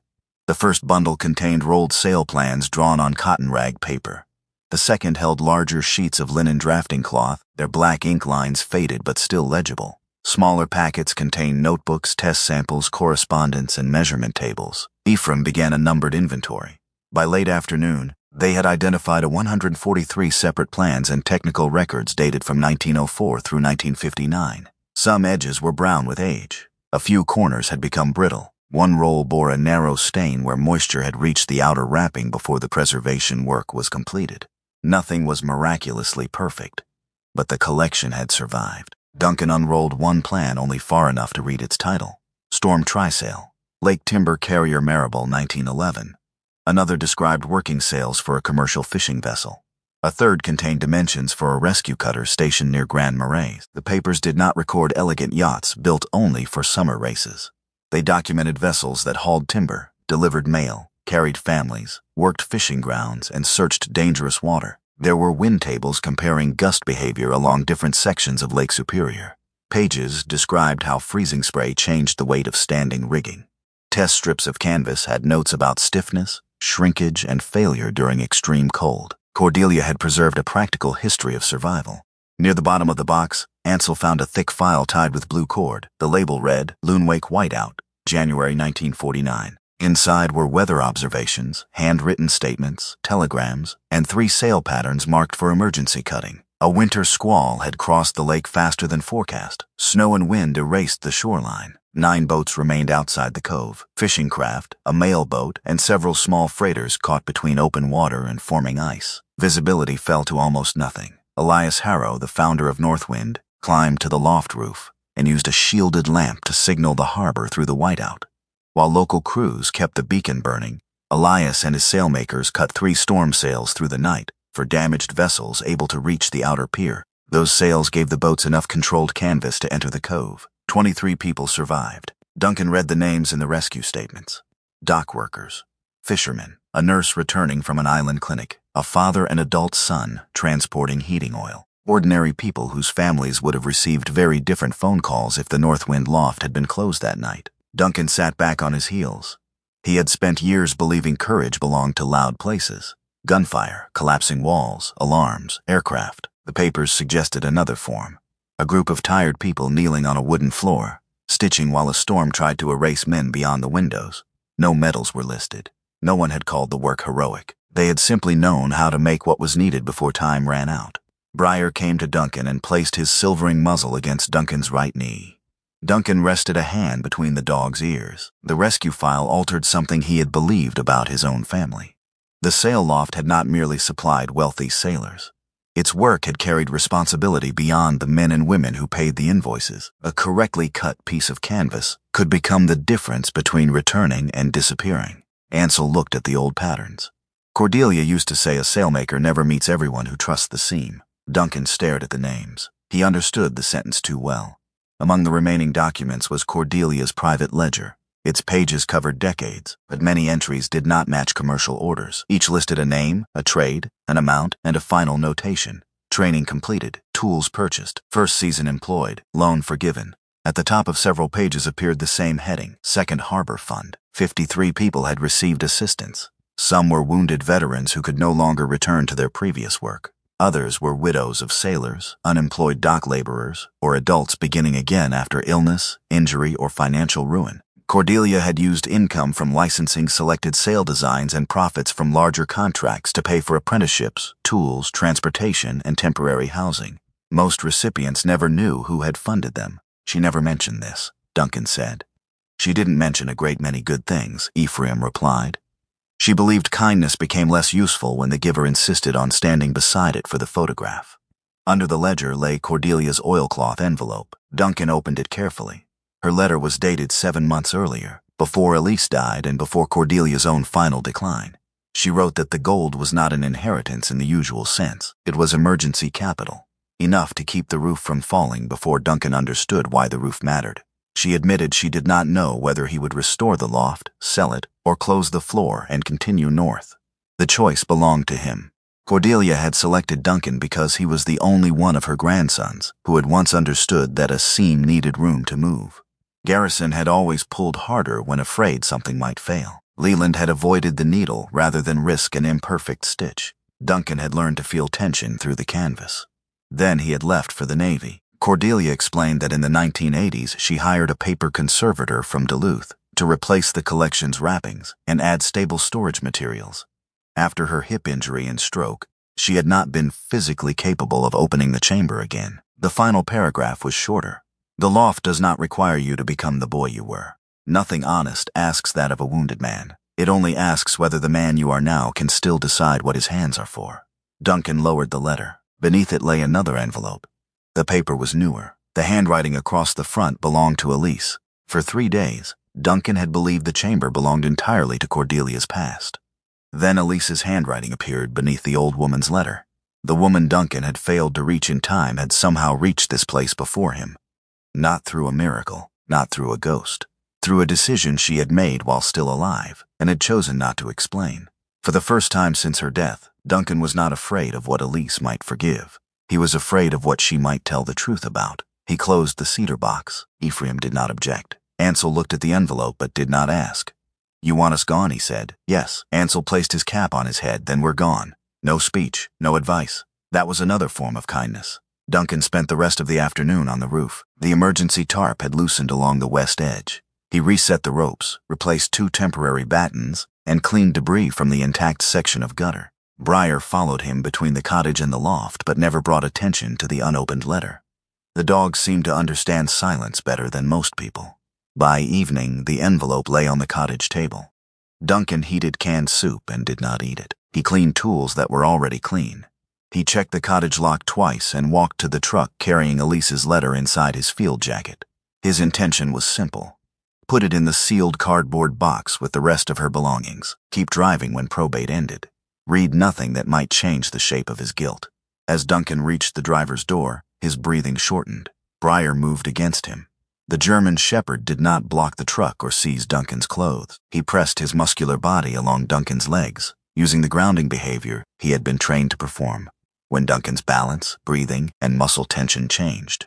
The first bundle contained rolled sale plans drawn on cotton rag paper. The second held larger sheets of linen drafting cloth, their black ink lines faded but still legible. Smaller packets contained notebooks, test samples, correspondence, and measurement tables. Ephraim began a numbered inventory. By late afternoon, they had identified 143 separate plans and technical records dated from 1904 through 1959. Some edges were brown with age. A few corners had become brittle. One roll bore a narrow stain where moisture had reached the outer wrapping before the preservation work was completed. Nothing was miraculously perfect, but the collection had survived. Duncan unrolled one plan only far enough to read its title: Storm Trysail, Lake Timber Carrier Marable, 1911. Another described working sails for a commercial fishing vessel. A third contained dimensions for a rescue cutter stationed near Grand Marais. The papers did not record elegant yachts built only for summer races. They documented vessels that hauled timber, delivered mail, carried families, worked fishing grounds, and searched dangerous water. There were wind tables comparing gust behavior along different sections of Lake Superior. Pages described how freezing spray changed the weight of standing rigging. Test strips of canvas had notes about stiffness, shrinkage, and failure during extreme cold. Cordelia had preserved a practical history of survival. Near the bottom of the box, Ansel found a thick file tied with blue cord. The label read, Loonwake Whiteout, January 1949. Inside were weather observations, handwritten statements, telegrams, and 3 sail patterns marked for emergency cutting. A winter squall had crossed the lake faster than forecast. Snow and wind erased the shoreline. 9 boats remained outside the cove: fishing craft, a mail boat, and several small freighters caught between open water and forming ice. Visibility fell to almost nothing. Elias Harrow, the founder of Northwind, climbed to the loft roof and used a shielded lamp to signal the harbor through the whiteout. While local crews kept the beacon burning, Elias and his sailmakers cut 3 storm sails through the night for damaged vessels able to reach the outer pier. Those sails gave the boats enough controlled canvas to enter the cove. 23 people survived. Duncan read the names in the rescue statements: dock workers, fishermen, a nurse returning from an island clinic, a father and adult son transporting heating oil. Ordinary people whose families would have received very different phone calls if the Northwind loft had been closed that night. Duncan sat back on his heels. He had spent years believing courage belonged to loud places: gunfire, collapsing walls, alarms, aircraft. The papers suggested another form: a group of tired people kneeling on a wooden floor, stitching while a storm tried to erase men beyond the windows. No medals were listed. No one had called the work heroic. They had simply known how to make what was needed before time ran out. Breyer came to Duncan and placed his silvering muzzle against Duncan's right knee. Duncan rested a hand between the dog's ears. The rescue file altered something he had believed about his own family. The sail loft had not merely supplied wealthy sailors. Its work had carried responsibility beyond the men and women who paid the invoices. A correctly cut piece of canvas could become the difference between returning and disappearing. Ansel looked at the old patterns. Cordelia used to say a sailmaker never meets everyone who trusts the seam. Duncan stared at the names. He understood the sentence too well. Among the remaining documents was Cordelia's private ledger. Its pages covered decades, but many entries did not match commercial orders. Each listed a name, a trade, an amount, and a final notation: training completed, tools purchased, first season employed, loan forgiven. At the top of several pages appeared the same heading: Second Harbor Fund. 53 people had received assistance. Some were wounded veterans who could no longer return to their previous work. Others were widows of sailors, unemployed dock laborers, or adults beginning again after illness, injury, or financial ruin. Cordelia had used income from licensing selected sail designs and profits from larger contracts to pay for apprenticeships, tools, transportation, and temporary housing. Most recipients never knew who had funded them. She never mentioned this, Duncan said. She didn't mention a great many good things, Ephraim replied. She believed kindness became less useful when the giver insisted on standing beside it for the photograph. Under the ledger lay Cordelia's oilcloth envelope. Duncan opened it carefully. Her letter was dated 7 months earlier, before Elise died and before Cordelia's own final decline. She wrote that the gold was not an inheritance in the usual sense. It was emergency capital, enough to keep the roof from falling before Duncan understood why the roof mattered. She admitted she did not know whether he would restore the loft, sell it, or close the floor and continue north. The choice belonged to him. Cordelia had selected Duncan because he was the only one of her grandsons who had once understood that a seam needed room to move. Garrison had always pulled harder when afraid something might fail. Leland had avoided the needle rather than risk an imperfect stitch. Duncan had learned to feel tension through the canvas. Then he had left for the Navy. Cordelia explained that in the 1980s she hired a paper conservator from Duluth to replace the collection's wrappings and add stable storage materials. After her hip injury and stroke, she had not been physically capable of opening the chamber again. The final paragraph was shorter. The loft does not require you to become the boy you were. Nothing honest asks that of a wounded man. It only asks whether the man you are now can still decide what his hands are for. Duncan lowered the letter. Beneath it lay another envelope. The paper was newer. The handwriting across the front belonged to Elise. For 3 days, Duncan had believed the chamber belonged entirely to Cordelia's past. Then Elise's handwriting appeared beneath the old woman's letter. The woman Duncan had failed to reach in time had somehow reached this place before him. Not through a miracle, not through a ghost. Through a decision she had made while still alive, and had chosen not to explain. For the first time since her death, Duncan was not afraid of what Elise might forgive. He was afraid of what she might tell the truth about. He closed the cedar box. Ephraim did not object. Ansel looked at the envelope but did not ask. "You want us gone?" he said. "Yes." Ansel placed his cap on his head. "Then we're gone." No speech, no advice. That was another form of kindness. Duncan spent the rest of the afternoon on the roof. The emergency tarp had loosened along the west edge. He reset the ropes, replaced 2 temporary battens, and cleaned debris from the intact section of gutter. Briar followed him between the cottage and the loft, but never brought attention to the unopened letter. The dog seemed to understand silence better than most people. By evening, the envelope lay on the cottage table. Duncan heated canned soup and did not eat it. He cleaned tools that were already clean. He checked the cottage lock twice and walked to the truck carrying Elise's letter inside his field jacket. His intention was simple. Put it in the sealed cardboard box with the rest of her belongings. Keep driving when probate ended. Read nothing that might change the shape of his guilt. As Duncan reached the driver's door, his breathing shortened. Briar moved against him. The German shepherd did not block the truck or seize Duncan's clothes. He pressed his muscular body along Duncan's legs, using the grounding behavior he had been trained to perform. When Duncan's balance, breathing, and muscle tension changed,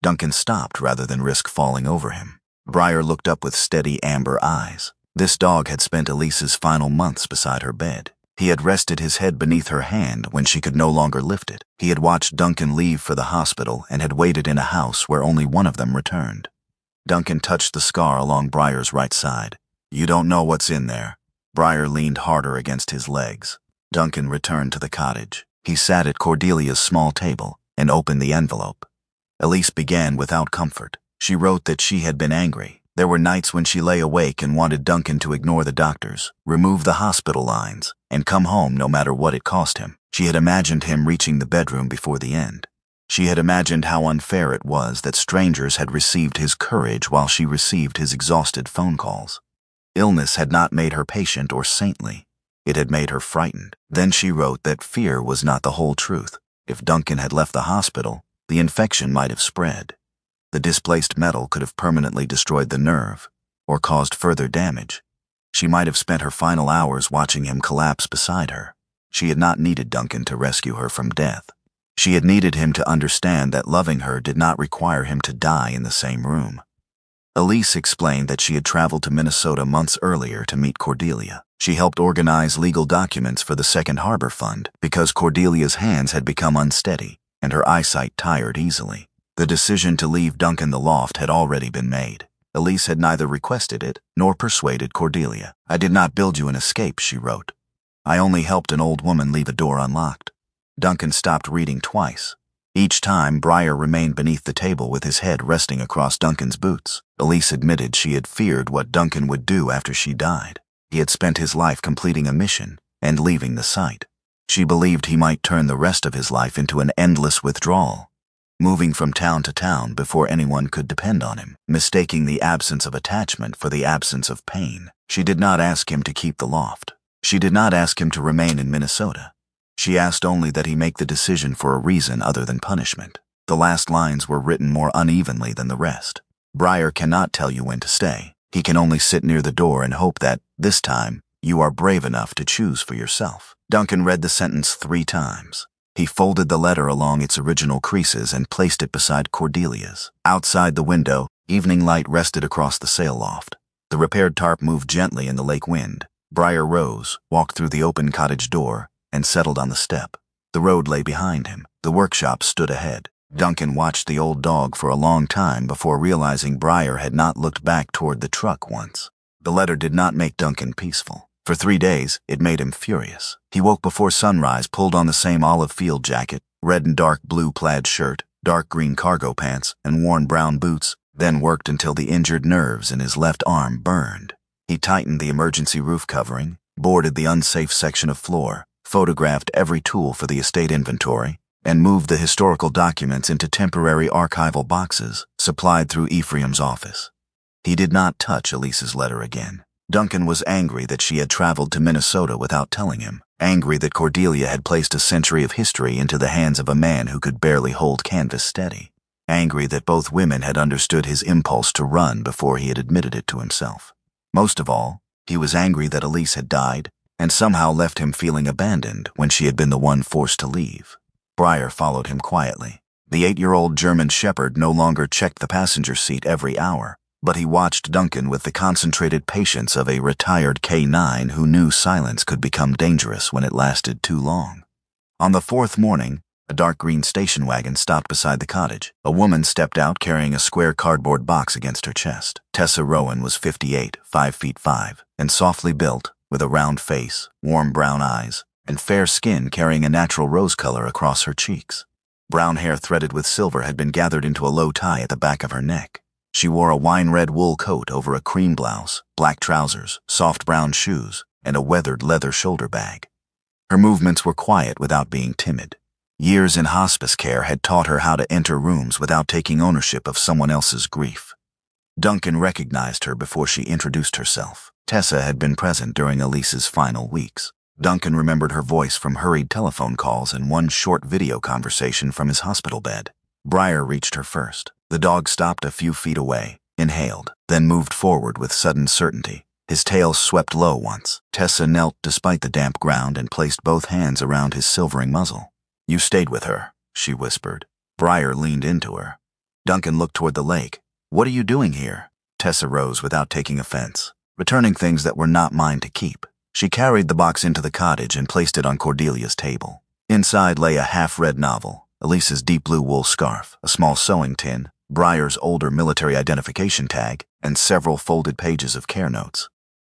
Duncan stopped rather than risk falling over him. Briar looked up with steady amber eyes. This dog had spent Elise's final months beside her bed. He had rested his head beneath her hand when she could no longer lift it. He had watched Duncan leave for the hospital and had waited in a house where only one of them returned. Duncan touched the scar along Briar's right side. "You don't know what's in there." Briar leaned harder against his legs. Duncan returned to the cottage. He sat at Cordelia's small table and opened the envelope. Elise began without comfort. She wrote that she had been angry. There were nights when she lay awake and wanted Duncan to ignore the doctors, remove the hospital lines, and come home no matter what it cost him. She had imagined him reaching the bedroom before the end. She had imagined how unfair it was that strangers had received his courage while she received his exhausted phone calls. Illness had not made her patient or saintly. It had made her frightened. Then she wrote that fear was not the whole truth. If Duncan had left the hospital, the infection might have spread. The displaced metal could have permanently destroyed the nerve or caused further damage. She might have spent her final hours watching him collapse beside her. She had not needed Duncan to rescue her from death. She had needed him to understand that loving her did not require him to die in the same room. Elise explained that she had traveled to Minnesota months earlier to meet Cordelia. She helped organize legal documents for the Second Harbor Fund because Cordelia's hands had become unsteady and her eyesight tired easily. The decision to leave Duncan the loft had already been made. Elise had neither requested it nor persuaded Cordelia. "I did not build you an escape," she wrote. "I only helped an old woman leave a door unlocked." Duncan stopped reading twice. Each time, Briar remained beneath the table with his head resting across Duncan's boots. Elise admitted she had feared what Duncan would do after she died. He had spent his life completing a mission and leaving the site. She believed he might turn the rest of his life into an endless withdrawal, moving from town to town before anyone could depend on him, mistaking the absence of attachment for the absence of pain. She did not ask him to keep the loft. She did not ask him to remain in Minnesota. She asked only that he make the decision for a reason other than punishment. The last lines were written more unevenly than the rest. Briar cannot tell you when to stay. He can only sit near the door and hope that, this time, you are brave enough to choose for yourself. Duncan read the sentence 3 times. He folded the letter along its original creases and placed it beside Cordelia's. Outside the window, evening light rested across the sail loft. The repaired tarp moved gently in the lake wind. Briar rose, walked through the open cottage door, and settled on the step. The road lay behind him. The workshop stood ahead. Duncan watched the old dog for a long time before realizing Briar had not looked back toward the truck once. The letter did not make Duncan peaceful. For 3 days, it made him furious. He woke before sunrise, pulled on the same olive field jacket, red and dark blue plaid shirt, dark green cargo pants, and worn brown boots, then worked until the injured nerves in his left arm burned. He tightened the emergency roof covering, boarded the unsafe section of floor, photographed every tool for the estate inventory, and moved the historical documents into temporary archival boxes supplied through Ephraim's office. He did not touch Elise's letter again. Duncan was angry that she had traveled to Minnesota without telling him, angry that Cordelia had placed a century of history into the hands of a man who could barely hold canvas steady, angry that both women had understood his impulse to run before he had admitted it to himself. Most of all, he was angry that Elise had died and somehow left him feeling abandoned when she had been the one forced to leave. Breyer followed him quietly. The 8-year-old German shepherd no longer checked the passenger seat every hour, but he watched Duncan with the concentrated patience of a retired K9 who knew silence could become dangerous when it lasted too long. On the 4th morning, a dark green station wagon stopped beside the cottage. A woman stepped out carrying a square cardboard box against her chest. Tessa Rowan was 58, 5'5", and softly built, with a round face, warm brown eyes, and fair skin carrying a natural rose color across her cheeks. Brown hair threaded with silver had been gathered into a low tie at the back of her neck. She wore a wine-red wool coat over a cream blouse, black trousers, soft brown shoes, and a weathered leather shoulder bag. Her movements were quiet without being timid. Years in hospice care had taught her how to enter rooms without taking ownership of someone else's grief. Duncan recognized her before she introduced herself. Tessa had been present during Elise's final weeks. Duncan remembered her voice from hurried telephone calls and one short video conversation from his hospital bed. Breyer reached her first. The dog stopped a few feet away, inhaled, then moved forward with sudden certainty. His tail swept low once. Tessa knelt despite the damp ground and placed both hands around his silvering muzzle. "You stayed with her," she whispered. Breyer leaned into her. Duncan looked toward the lake. "What are you doing here?" Tessa rose without taking offense. "Returning things that were not mine to keep." She carried the box into the cottage and placed it on Cordelia's table. Inside lay a half-read novel, Elise's deep blue wool scarf, a small sewing tin, Breyer's older military identification tag, and several folded pages of care notes.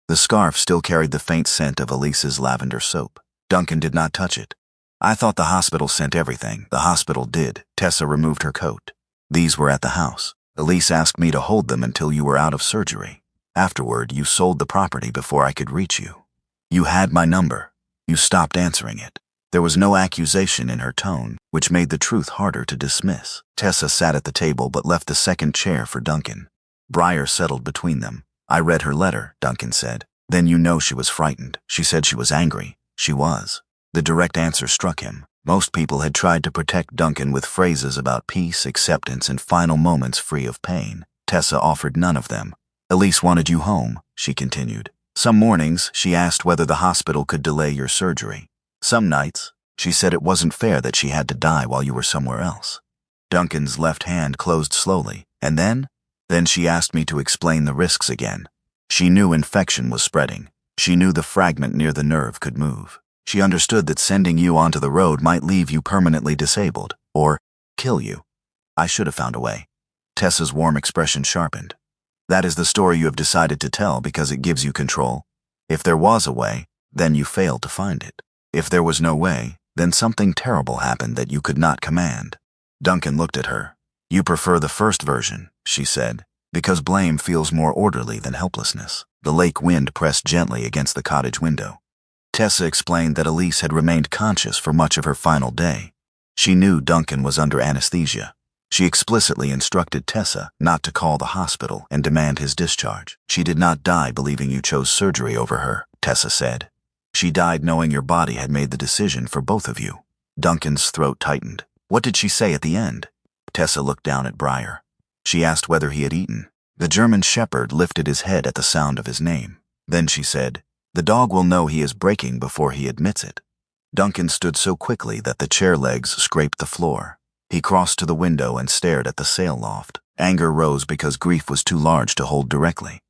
The scarf still carried the faint scent of Elise's lavender soap. Duncan did not touch it. "I thought the hospital sent everything." "The hospital did." Tessa removed her coat. "These were at the house. Elise asked me to hold them until you were out of surgery. Afterward, you sold the property before I could reach you. You had my number. You stopped answering it." There was no accusation in her tone, which made the truth harder to dismiss. Tessa sat at the table but left the second chair for Duncan. Breyer settled between them. "I read her letter," Duncan said. "Then you know she was frightened. She said she was angry." She was. The direct answer struck him. Most people had tried to protect Duncan with phrases about peace, acceptance, and final moments free of pain. Tessa offered none of them. "Elise wanted you home," she continued. "Some mornings, she asked whether the hospital could delay your surgery. Some nights, she said it wasn't fair that she had to die while you were somewhere else." Duncan's left hand closed slowly, and then she asked me to explain the risks again. She knew infection was spreading. She knew the fragment near the nerve could move. She understood that sending you onto the road might leave you permanently disabled, or kill you. I should have found a way. Tessa's warm expression sharpened. "That is the story you have decided to tell because it gives you control. If there was a way, then you failed to find it. If there was no way, then something terrible happened that you could not command." Duncan looked at her. "You prefer the first version," she said, "because blame feels more orderly than helplessness." The lake wind pressed gently against the cottage window. Tessa explained that Elise had remained conscious for much of her final day. She knew Duncan was under anesthesia. She explicitly instructed Tessa not to call the hospital and demand his discharge. "She did not die believing you chose surgery over her," Tessa said. "She died knowing your body had made the decision for both of you." Duncan's throat tightened. "What did she say at the end?" Tessa looked down at Breyer. She asked whether he had eaten. The German shepherd lifted his head at the sound of his name. Then she said, "The dog will know he is breaking before he admits it." Duncan stood so quickly that the chair legs scraped the floor. He crossed to the window and stared at the sail loft. Anger rose because grief was too large to hold directly.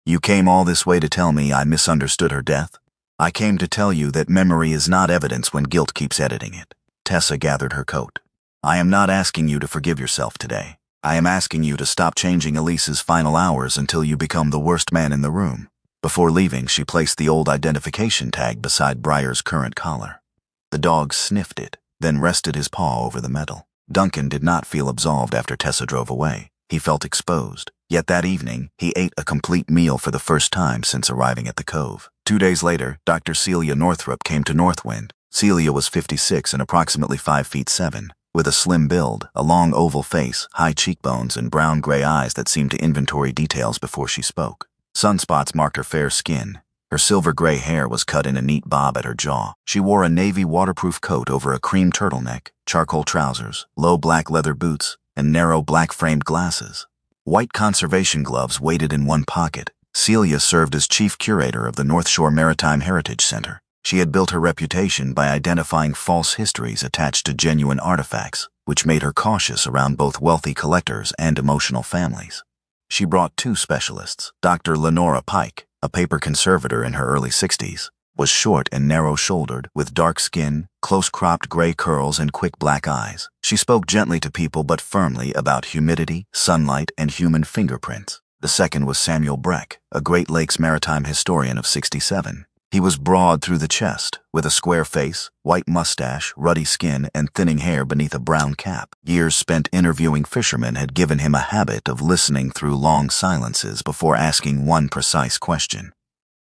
"You came all this way to tell me I misunderstood her death?" "I came to tell you that memory is not evidence when guilt keeps editing it." Tessa gathered her coat. "I am not asking you to forgive yourself today. I am asking you to stop changing Elise's final hours until you become the worst man in the room." Before leaving, she placed the old identification tag beside Breyer's current collar. The dog sniffed it, then rested his paw over the metal. Duncan did not feel absolved after Tessa drove away. He felt exposed. Yet that evening, he ate a complete meal for the first time since arriving at the cove. 2 days later, Dr. Celia Northrup came to Northwind. Celia was 56 and approximately 5'7", with a slim build, a long oval face, high cheekbones, and brown-gray eyes that seemed to inventory details before she spoke. Sunspots marked her fair skin. Her silver-gray hair was cut in a neat bob at her jaw. She wore a navy waterproof coat over a cream turtleneck, charcoal trousers, low black leather boots, and narrow black-framed glasses. White conservation gloves waited in one pocket. Celia served as chief curator of the North Shore Maritime Heritage Center. She had built her reputation by identifying false histories attached to genuine artifacts, which made her cautious around both wealthy collectors and emotional families. She brought 2 specialists. Dr. Lenora Pike, a paper conservator in her early 60s, was short and narrow-shouldered, with dark skin, close-cropped gray curls, and quick black eyes. She spoke gently to people but firmly about humidity, sunlight, and human fingerprints. The second was Samuel Breck, a Great Lakes maritime historian of 67. He was broad through the chest, with a square face, white mustache, ruddy skin, and thinning hair beneath a brown cap. Years spent interviewing fishermen had given him a habit of listening through long silences before asking one precise question.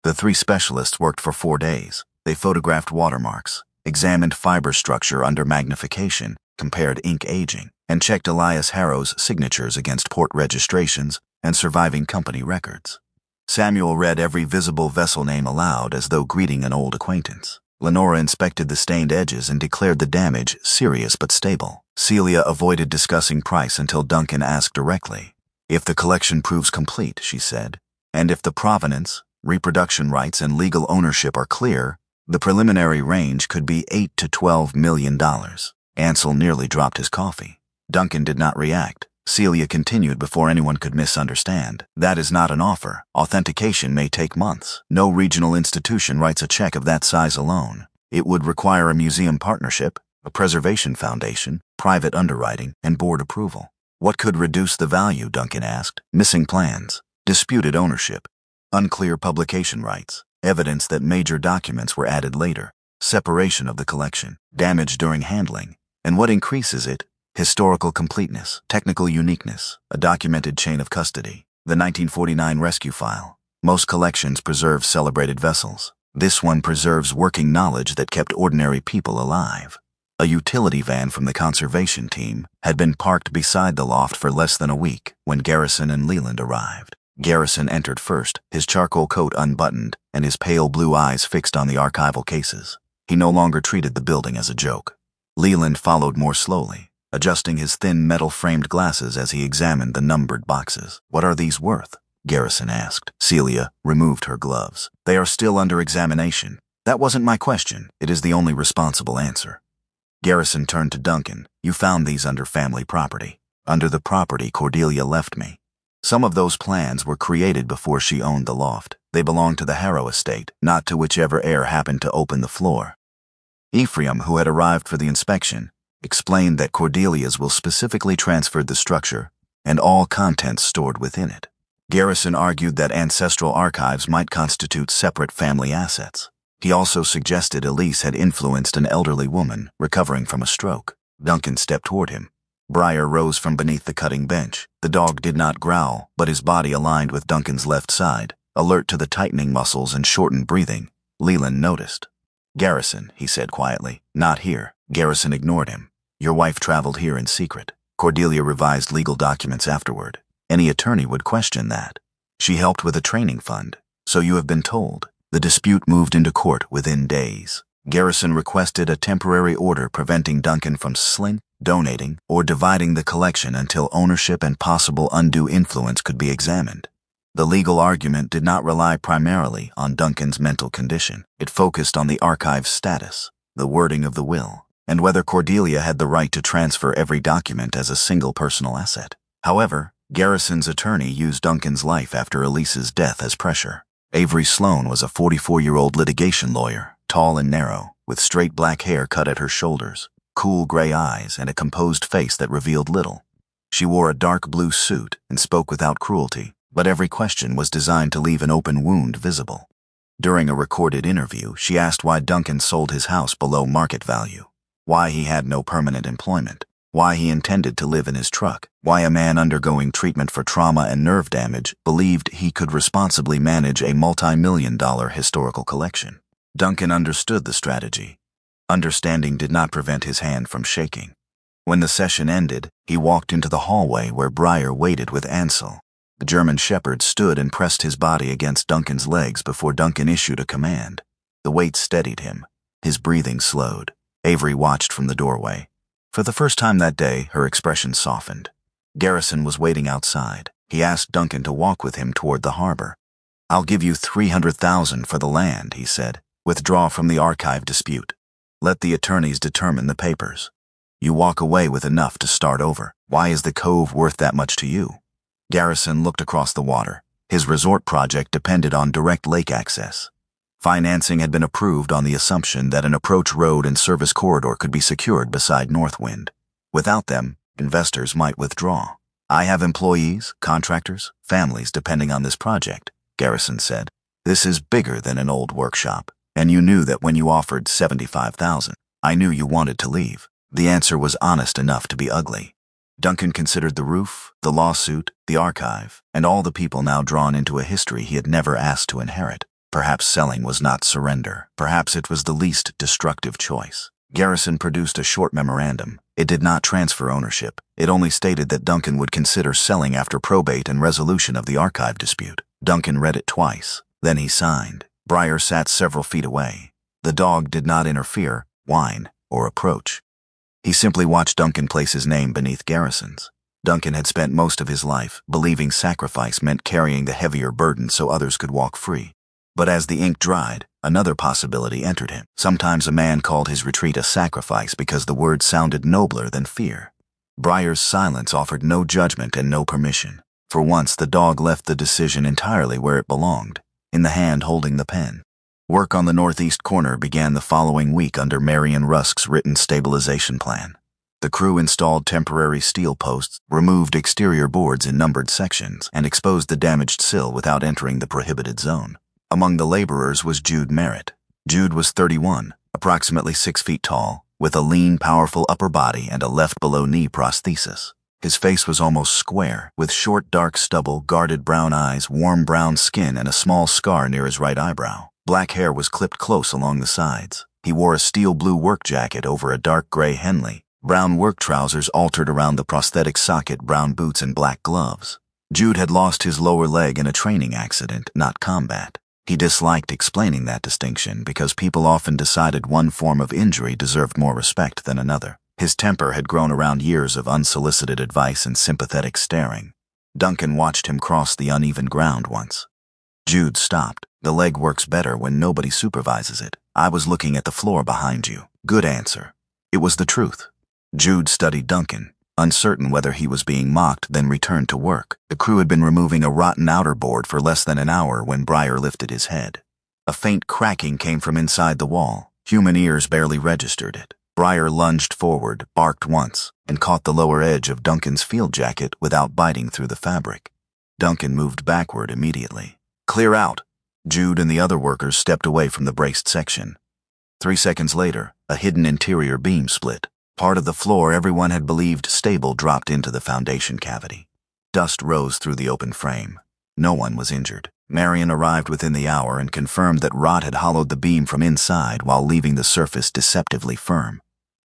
The 3 specialists worked for 4 days. They photographed watermarks, examined fiber structure under magnification, compared ink aging, and checked Elias Harrow's signatures against port registrations and surviving company records. Samuel read every visible vessel name aloud as though greeting an old acquaintance. Lenora inspected the stained edges and declared the damage serious but stable. Celia avoided discussing price until Duncan asked directly. "If the collection proves complete," she said, "and if the provenance, reproduction rights, and legal ownership are clear, the preliminary range could be $8 to $12 million. Ansel nearly dropped his coffee. Duncan did not react. Celia continued before anyone could misunderstand. "That is not an offer. Authentication may take months. No regional institution writes a check of that size alone. It would require a museum partnership, a preservation foundation, private underwriting, and board approval." "What could reduce the value?" Duncan asked. "Missing plans, disputed ownership, unclear publication rights, evidence that major documents were added later, separation of the collection, damage during handling, and what increases it, historical completeness, technical uniqueness, a documented chain of custody. The 1949 rescue file. Most collections preserve celebrated vessels. This one preserves working knowledge that kept ordinary people alive." A utility van from the conservation team had been parked beside the loft for less than a week when Garrison and Leland arrived. Garrison entered first, his charcoal coat unbuttoned and his pale blue eyes fixed on the archival cases. He no longer treated the building as a joke. Leland followed more slowly, adjusting his thin metal-framed glasses as he examined the numbered boxes. "What are these worth?" Garrison asked. Celia removed her gloves. "They are still under examination." "That wasn't my question. It is the only responsible answer." Garrison turned to Duncan. "You found these under family property." "Under the property Cordelia left me. Some of those plans were created before she owned the loft. They belonged to the Harrow estate, not to whichever heir happened to open the floor." Ephraim, who had arrived for the inspection, explained that Cordelia's will specifically transferred the structure and all contents stored within it. Garrison argued that ancestral archives might constitute separate family assets. He also suggested Elise had influenced an elderly woman recovering from a stroke. Duncan stepped toward him. Briar rose from beneath the cutting bench. The dog did not growl, but his body aligned with Duncan's left side, alert to the tightening muscles and shortened breathing. Leland noticed. "Garrison," he said quietly, "not here." Garrison ignored him. "Your wife traveled here in secret. Cordelia revised legal documents afterward. Any attorney would question that. She helped with a training fund. So you have been told." The dispute moved into court within days. Garrison requested a temporary order preventing Duncan from selling, donating, or dividing the collection until ownership and possible undue influence could be examined. The legal argument did not rely primarily on Duncan's mental condition. It focused on the archive's status, the wording of the will, and whether Cordelia had the right to transfer every document as a single personal asset. However, Garrison's attorney used Duncan's life after Elise's death as pressure. Avery Sloan was a 44-year-old litigation lawyer, tall and narrow, with straight black hair cut at her shoulders, cool gray eyes, and a composed face that revealed little. She wore a dark blue suit and spoke without cruelty, but every question was designed to leave an open wound visible. During a recorded interview, she asked why Duncan sold his house below market value, why he had no permanent employment, why he intended to live in his truck, why a man undergoing treatment for trauma and nerve damage believed he could responsibly manage a multi-million-dollar historical collection. Duncan understood the strategy. Understanding did not prevent his hand from shaking. When the session ended, he walked into the hallway where Breyer waited with Ansel. The German shepherd stood and pressed his body against Duncan's legs before Duncan issued a command. The weight steadied him. His breathing slowed. Avery watched from the doorway. For the first time that day, her expression softened. Garrison was waiting outside. He asked Duncan to walk with him toward the harbor. "I'll give you 300,000 for the land," he said. "Withdraw from the archive dispute. Let the attorneys determine the papers. You walk away with enough to start over. Why is the cove worth that much to you?" Garrison looked across the water. His resort project depended on direct lake access. Financing had been approved on the assumption that an approach road and service corridor could be secured beside Northwind. Without them, investors might withdraw. "I have employees, contractors, families depending on this project," Garrison said. "This is bigger than an old workshop, and you knew that when you offered 75,000. I knew you wanted to leave." The answer was honest enough to be ugly. Duncan considered the roof, the lawsuit, the archive, and all the people now drawn into a history he had never asked to inherit. Perhaps selling was not surrender. Perhaps it was the least destructive choice. Garrison produced a short memorandum. It did not transfer ownership. It only stated that Duncan would consider selling after probate and resolution of the archive dispute. Duncan read it twice. Then he signed. Breyer sat several feet away. The dog did not interfere, whine, or approach. He simply watched Duncan place his name beneath Garrison's. Duncan had spent most of his life believing sacrifice meant carrying the heavier burden so others could walk free. But as the ink dried, another possibility entered him. Sometimes a man called his retreat a sacrifice because the word sounded nobler than fear. Breyer's silence offered no judgment and no permission. For once, the dog left the decision entirely where it belonged, in the hand holding the pen. Work on the northeast corner began the following week under Marion Rusk's written stabilization plan. The crew installed temporary steel posts, removed exterior boards in numbered sections, and exposed the damaged sill without entering the prohibited zone. Among the laborers was Jude Merritt. Jude was 31, approximately 6 feet tall, with a lean, powerful upper body and a left below-knee prosthesis. His face was almost square, with short, dark stubble, guarded brown eyes, warm brown skin, and a small scar near his right eyebrow. Black hair was clipped close along the sides. He wore a steel blue work jacket over a dark gray Henley, brown work trousers altered around the prosthetic socket, brown boots, and black gloves. Jude had lost his lower leg in a training accident, not combat. He disliked explaining that distinction because people often decided one form of injury deserved more respect than another. His temper had grown around years of unsolicited advice and sympathetic staring. Duncan watched him cross the uneven ground once. Jude stopped. "The leg works better when nobody supervises it. I was looking at the floor behind you." Good answer. It was the truth. Jude studied Duncan, uncertain whether he was being mocked, then returned to work. The crew had been removing a rotten outer board for less than an hour when Breyer lifted his head. A faint cracking came from inside the wall. Human ears barely registered it. Breyer lunged forward, barked once, and caught the lower edge of Duncan's field jacket without biting through the fabric. Duncan moved backward immediately. "Clear out." Jude and the other workers stepped away from the braced section. 3 seconds later, a hidden interior beam split. Part of the floor everyone had believed stable dropped into the foundation cavity. Dust rose through the open frame. No one was injured. Marion arrived within the hour and confirmed that rot had hollowed the beam from inside while leaving the surface deceptively firm.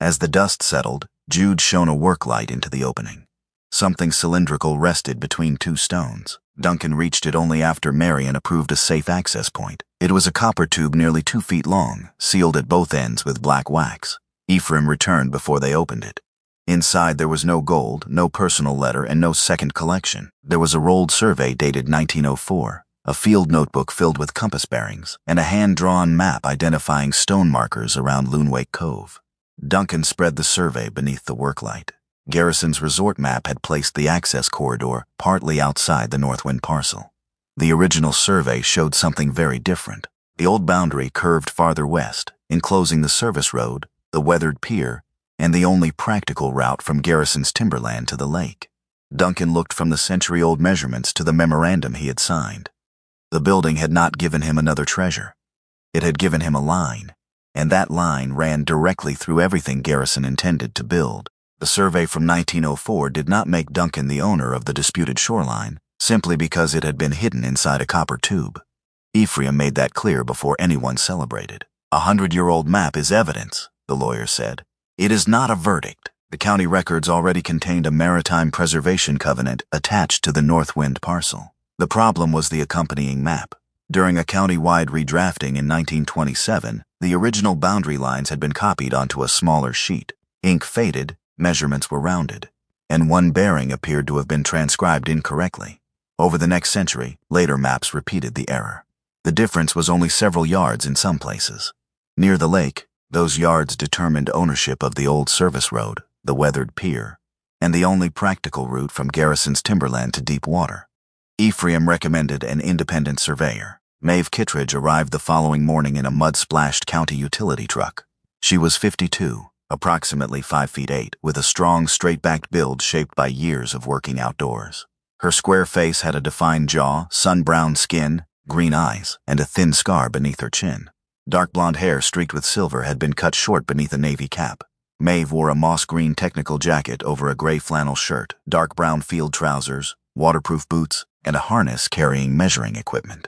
As the dust settled, Jude shone a work light into the opening. Something cylindrical rested between 2 stones. Duncan reached it only after Marion approved a safe access point. It was a copper tube nearly 2 feet long, sealed at both ends with black wax. Ephraim returned before they opened it. Inside there was no gold, no personal letter, and no second collection. There was a rolled survey dated 1904, a field notebook filled with compass bearings, and a hand-drawn map identifying stone markers around Loonwake Cove. Duncan spread the survey beneath the worklight. Garrison's resort map had placed the access corridor partly outside the Northwind parcel. The original survey showed something very different. The old boundary curved farther west, enclosing the service road, the weathered pier, and the only practical route from Garrison's timberland to the lake. Duncan looked from the century-old measurements to the memorandum he had signed. The building had not given him another treasure. It had given him a line, and that line ran directly through everything Garrison intended to build. The survey from 1904 did not make Duncan the owner of the disputed shoreline, simply because it had been hidden inside a copper tube. Ephraim made that clear before anyone celebrated. "A 100-year-old map is evidence," the lawyer said. "It is not a verdict." The county records already contained a maritime preservation covenant attached to the Northwind parcel. The problem was the accompanying map. During a county-wide redrafting in 1927, the original boundary lines had been copied onto a smaller sheet. Ink faded, measurements were rounded, and one bearing appeared to have been transcribed incorrectly. Over the next century, later maps repeated the error. The difference was only several yards in some places. Near the lake, those yards determined ownership of the old service road, the weathered pier, and the only practical route from Garrison's timberland to deep water. Ephraim recommended an independent surveyor. Maeve Kittredge arrived the following morning in a mud-splashed county utility truck. She was 52, approximately 5 feet 8, with a strong, straight-backed build shaped by years of working outdoors. Her square face had a defined jaw, sun-browned skin, green eyes, and a thin scar beneath her chin. Dark blonde hair streaked with silver had been cut short beneath a navy cap. Maeve wore a moss-green technical jacket over a gray flannel shirt, dark brown field trousers, waterproof boots, and a harness carrying measuring equipment.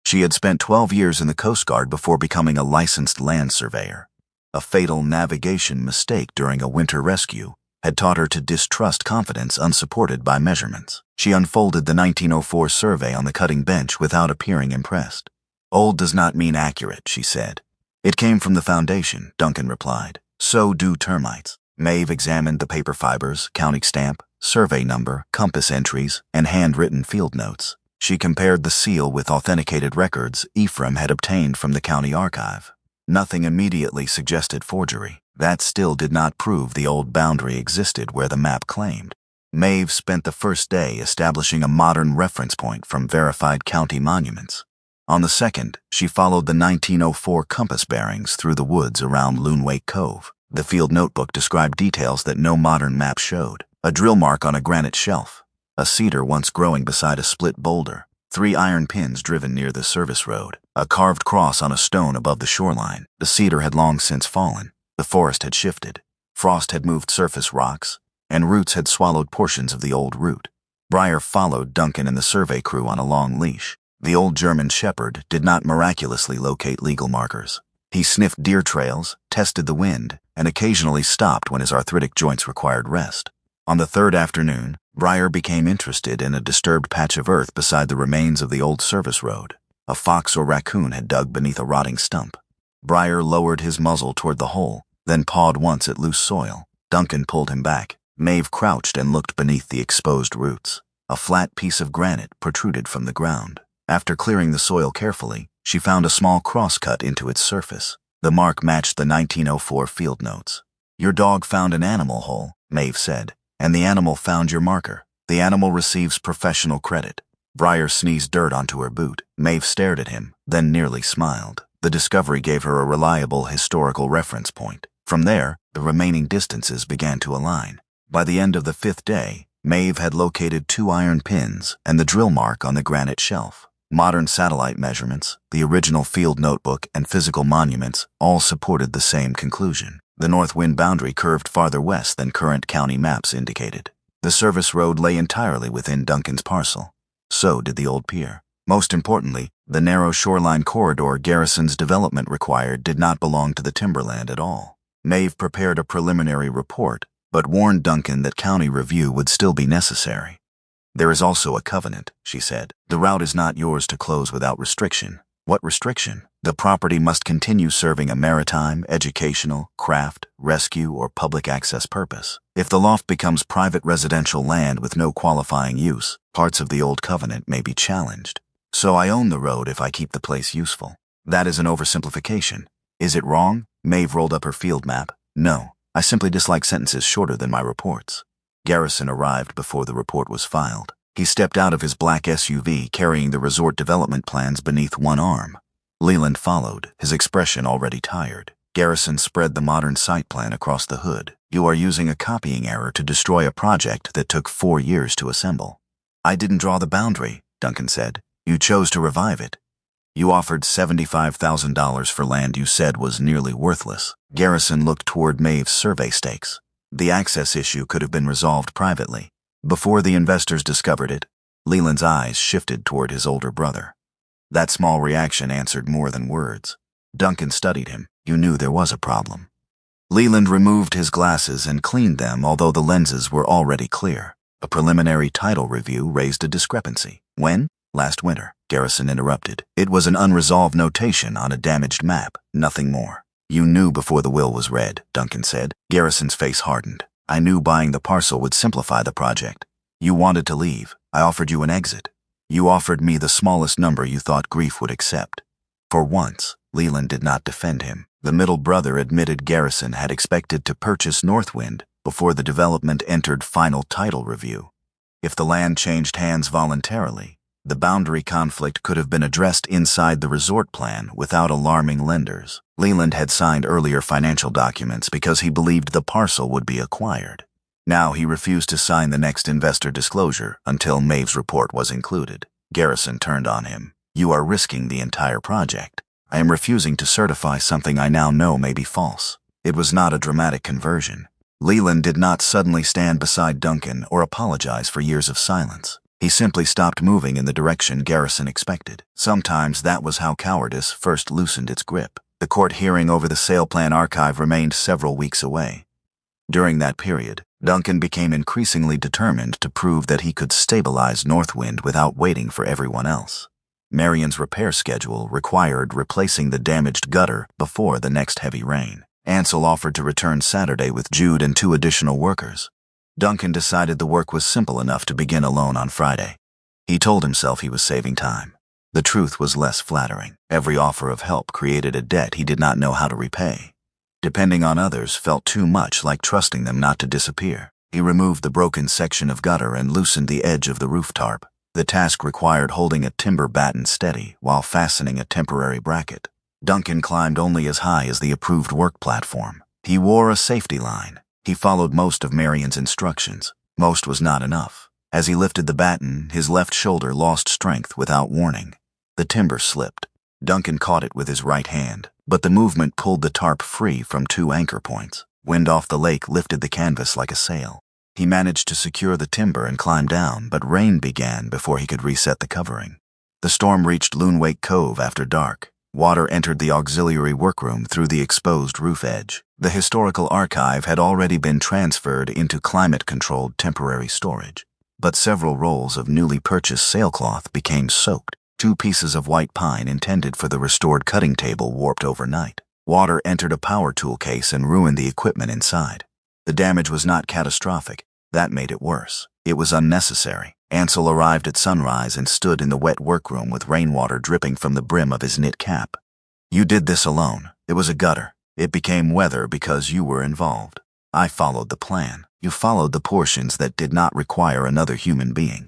She had spent 12 years in the Coast Guard before becoming a licensed land surveyor. A fatal navigation mistake during a winter rescue had taught her to distrust confidence unsupported by measurements. She unfolded the 1904 survey on the cutting bench without appearing impressed. "Old does not mean accurate," she said. "It came from the foundation," Duncan replied. "So do termites." Maeve examined the paper fibers, county stamp, survey number, compass entries, and handwritten field notes. She compared the seal with authenticated records Ephraim had obtained from the county archive. Nothing immediately suggested forgery. That still did not prove the old boundary existed where the map claimed. Maeve spent the first day establishing a modern reference point from verified county monuments. On the second, she followed the 1904 compass bearings through the woods around Loonwake Cove. The field notebook described details that no modern map showed: a drill mark on a granite shelf, a cedar once growing beside a split boulder, 3 iron pins driven near the service road, a carved cross on a stone above the shoreline. The cedar had long since fallen. The forest had shifted. Frost had moved surface rocks, and roots had swallowed portions of the old route. Breyer followed Duncan and the survey crew on a long leash. The old German shepherd did not miraculously locate legal markers. He sniffed deer trails, tested the wind, and occasionally stopped when his arthritic joints required rest. On the third afternoon, Breyer became interested in a disturbed patch of earth beside the remains of the old service road. A fox or raccoon had dug beneath a rotting stump. Breyer lowered his muzzle toward the hole, then pawed once at loose soil. Duncan pulled him back. Maeve crouched and looked beneath the exposed roots. A flat piece of granite protruded from the ground. After clearing the soil carefully, she found a small cross cut into its surface. The mark matched the 1904 field notes. "Your dog found an animal hole," Maeve said, "and the animal found your marker. The animal receives professional credit." Breyer sneezed dirt onto her boot. Maeve stared at him, then nearly smiled. The discovery gave her a reliable historical reference point. From there, the remaining distances began to align. By the end of the 5th day, Maeve had located 2 iron pins and the drill mark on the granite shelf. Modern satellite measurements, the original field notebook, and physical monuments all supported the same conclusion. The Northwind boundary curved farther west than current county maps indicated. The service road lay entirely within Duncan's parcel. So did the old pier. Most importantly, the narrow shoreline corridor Garrison's development required did not belong to the timberland at all. Maeve prepared a preliminary report, but warned Duncan that county review would still be necessary. "There is also a covenant," she said. "The route is not yours to close without restriction." "What restriction?" "The property must continue serving a maritime, educational, craft, rescue, or public access purpose. If the loft becomes private residential land with no qualifying use, parts of the old covenant may be challenged. So I own the road if I keep the place useful." "That is an oversimplification." "Is it wrong?" Maeve rolled up her field map. "No, I simply dislike sentences shorter than my reports." Garrison arrived before the report was filed. He stepped out of his black SUV carrying the resort development plans beneath one arm. Leland followed, his expression already tired. Garrison spread the modern site plan across the hood. "You are using a copying error to destroy a project that took 4 years to assemble." "I didn't draw the boundary," Duncan said. "You chose to revive it. You offered $75,000 for land you said was nearly worthless." Garrison looked toward Maeve's survey stakes. The access issue could have been resolved privately. Before the investors discovered it, Leland's eyes shifted toward his older brother. That small reaction answered more than words. Duncan studied him. You knew there was a problem. Leland removed his glasses and cleaned them, although the lenses were already clear. A preliminary title review raised a discrepancy. When? Last winter, Garrison interrupted. It was an unresolved notation on a damaged map, nothing more. You knew before the will was read, Duncan said. Garrison's face hardened. I knew buying the parcel would simplify the project. You wanted to leave. I offered you an exit. You offered me the smallest number you thought grief would accept. For once, Leland did not defend him. The middle brother admitted Garrison had expected to purchase Northwind before the development entered final title review. If the land changed hands voluntarily, the boundary conflict could have been addressed inside the resort plan without alarming lenders. Leland had signed earlier financial documents because he believed the parcel would be acquired. Now he refused to sign the next investor disclosure until Maeve's report was included. Garrison turned on him. You are risking the entire project. I am refusing to certify something I now know may be false. It was not a dramatic conversion. Leland did not suddenly stand beside Duncan or apologize for years of silence. He simply stopped moving in the direction Garrison expected. Sometimes that was how cowardice first loosened its grip. The court hearing over the sale plan archive remained several weeks away. During that period, Duncan became increasingly determined to prove that he could stabilize Northwind without waiting for everyone else. Marion's repair schedule required replacing the damaged gutter before the next heavy rain. Ansel offered to return Saturday with Jude and 2 additional workers. Duncan decided the work was simple enough to begin alone on Friday. He told himself he was saving time. The truth was less flattering. Every offer of help created a debt he did not know how to repay. Depending on others felt too much like trusting them not to disappear. He removed the broken section of gutter and loosened the edge of the roof tarp. The task required holding a timber batten steady while fastening a temporary bracket. Duncan climbed only as high as the approved work platform. He wore a safety line. He followed most of Marion's instructions. Most was not enough. As he lifted the batten, his left shoulder lost strength without warning. The timber slipped. Duncan caught it with his right hand, but the movement pulled the tarp free from 2 anchor points. Wind off the lake lifted the canvas like a sail. He managed to secure the timber and climb down, but rain began before he could reset the covering. The storm reached Loonwake Cove after dark. Water entered the auxiliary workroom through the exposed roof edge. The historical archive had already been transferred into climate-controlled temporary storage, but several rolls of newly purchased sailcloth became soaked. 2 pieces of white pine intended for the restored cutting table warped overnight. Water entered a power tool case and ruined the equipment inside. The damage was not catastrophic. That made it worse. It was unnecessary. Ansel arrived at sunrise and stood in the wet workroom with rainwater dripping from the brim of his knit cap. You did this alone. It was a gutter. It became weather because you were involved. I followed the plan. You followed the portions that did not require another human being.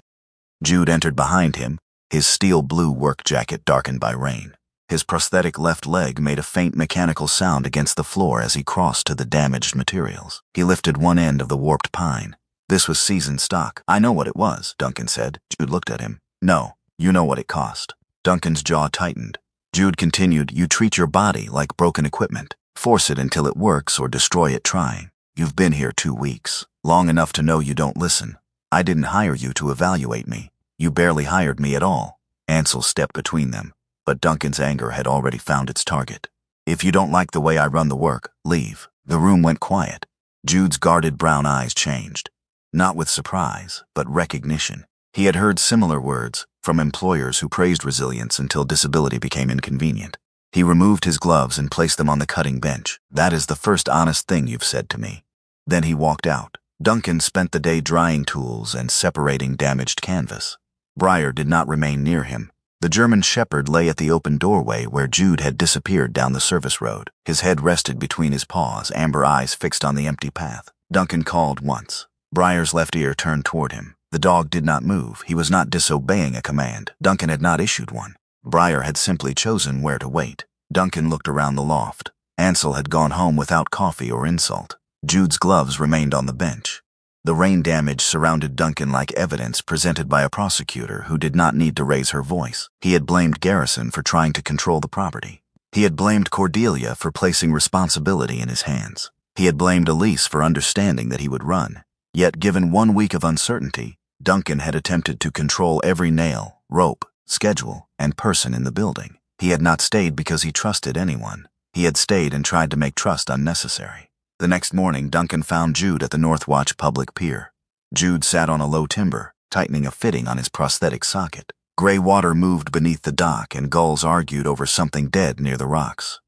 Jude entered behind him, his steel blue work jacket darkened by rain. His prosthetic left leg made a faint mechanical sound against the floor as he crossed to the damaged materials. He lifted one end of the warped pine. This was seasoned stock. I know what it was, Duncan said. Jude looked at him. No, you know what it cost. Duncan's jaw tightened. Jude continued, you treat your body like broken equipment. Force it until it works or destroy it trying. You've been here 2 weeks, long enough to know you don't listen. I didn't hire you to evaluate me. You barely hired me at all. Ansel stepped between them, but Duncan's anger had already found its target. If you don't like the way I run the work, leave. The room went quiet. Jude's guarded brown eyes changed. Not with surprise, but recognition. He had heard similar words from employers who praised resilience until disability became inconvenient. He removed his gloves and placed them on the cutting bench. That is the first honest thing you've said to me. Then he walked out. Duncan spent the day drying tools and separating damaged canvas. Breyer did not remain near him. The German shepherd lay at the open doorway where Jude had disappeared down the service road. His head rested between his paws, amber eyes fixed on the empty path. Duncan called once. Breyer's left ear turned toward him. The dog did not move. He was not disobeying a command. Duncan had not issued one. Breyer had simply chosen where to wait. Duncan looked around the loft. Ansel had gone home without coffee or insult. Jude's gloves remained on the bench. The rain damage surrounded Duncan like evidence presented by a prosecutor who did not need to raise her voice. He had blamed Garrison for trying to control the property. He had blamed Cordelia for placing responsibility in his hands. He had blamed Elise for understanding that he would run. Yet, given 1 week of uncertainty, Duncan had attempted to control every nail, rope, schedule, and person in the building. He had not stayed because he trusted anyone. He had stayed and tried to make trust unnecessary. The next morning, Duncan found Jude at the Northwatch public pier. Jude sat on a low timber, tightening a fitting on his prosthetic socket. Gray water moved beneath the dock and gulls argued over something dead near the rocks.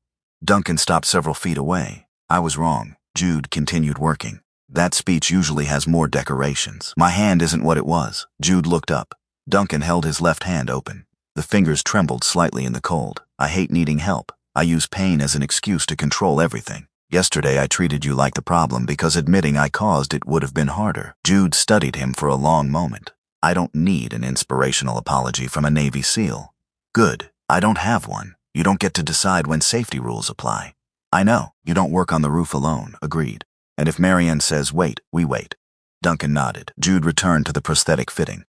Duncan stopped several feet away. I was wrong. Jude continued working. That speech usually has more decorations. My hand isn't what it was. Jude looked up. Duncan held his left hand open. The fingers trembled slightly in the cold. I hate needing help. I use pain as an excuse to control everything. Yesterday I treated you like the problem because admitting I caused it would have been harder. Jude studied him for a long moment. I don't need an inspirational apology from a Navy SEAL. Good. I don't have one. You don't get to decide when safety rules apply. I know. You don't work on the roof alone. Agreed. And if Marianne says wait, we wait. Duncan nodded. Jude returned to the prosthetic fitting.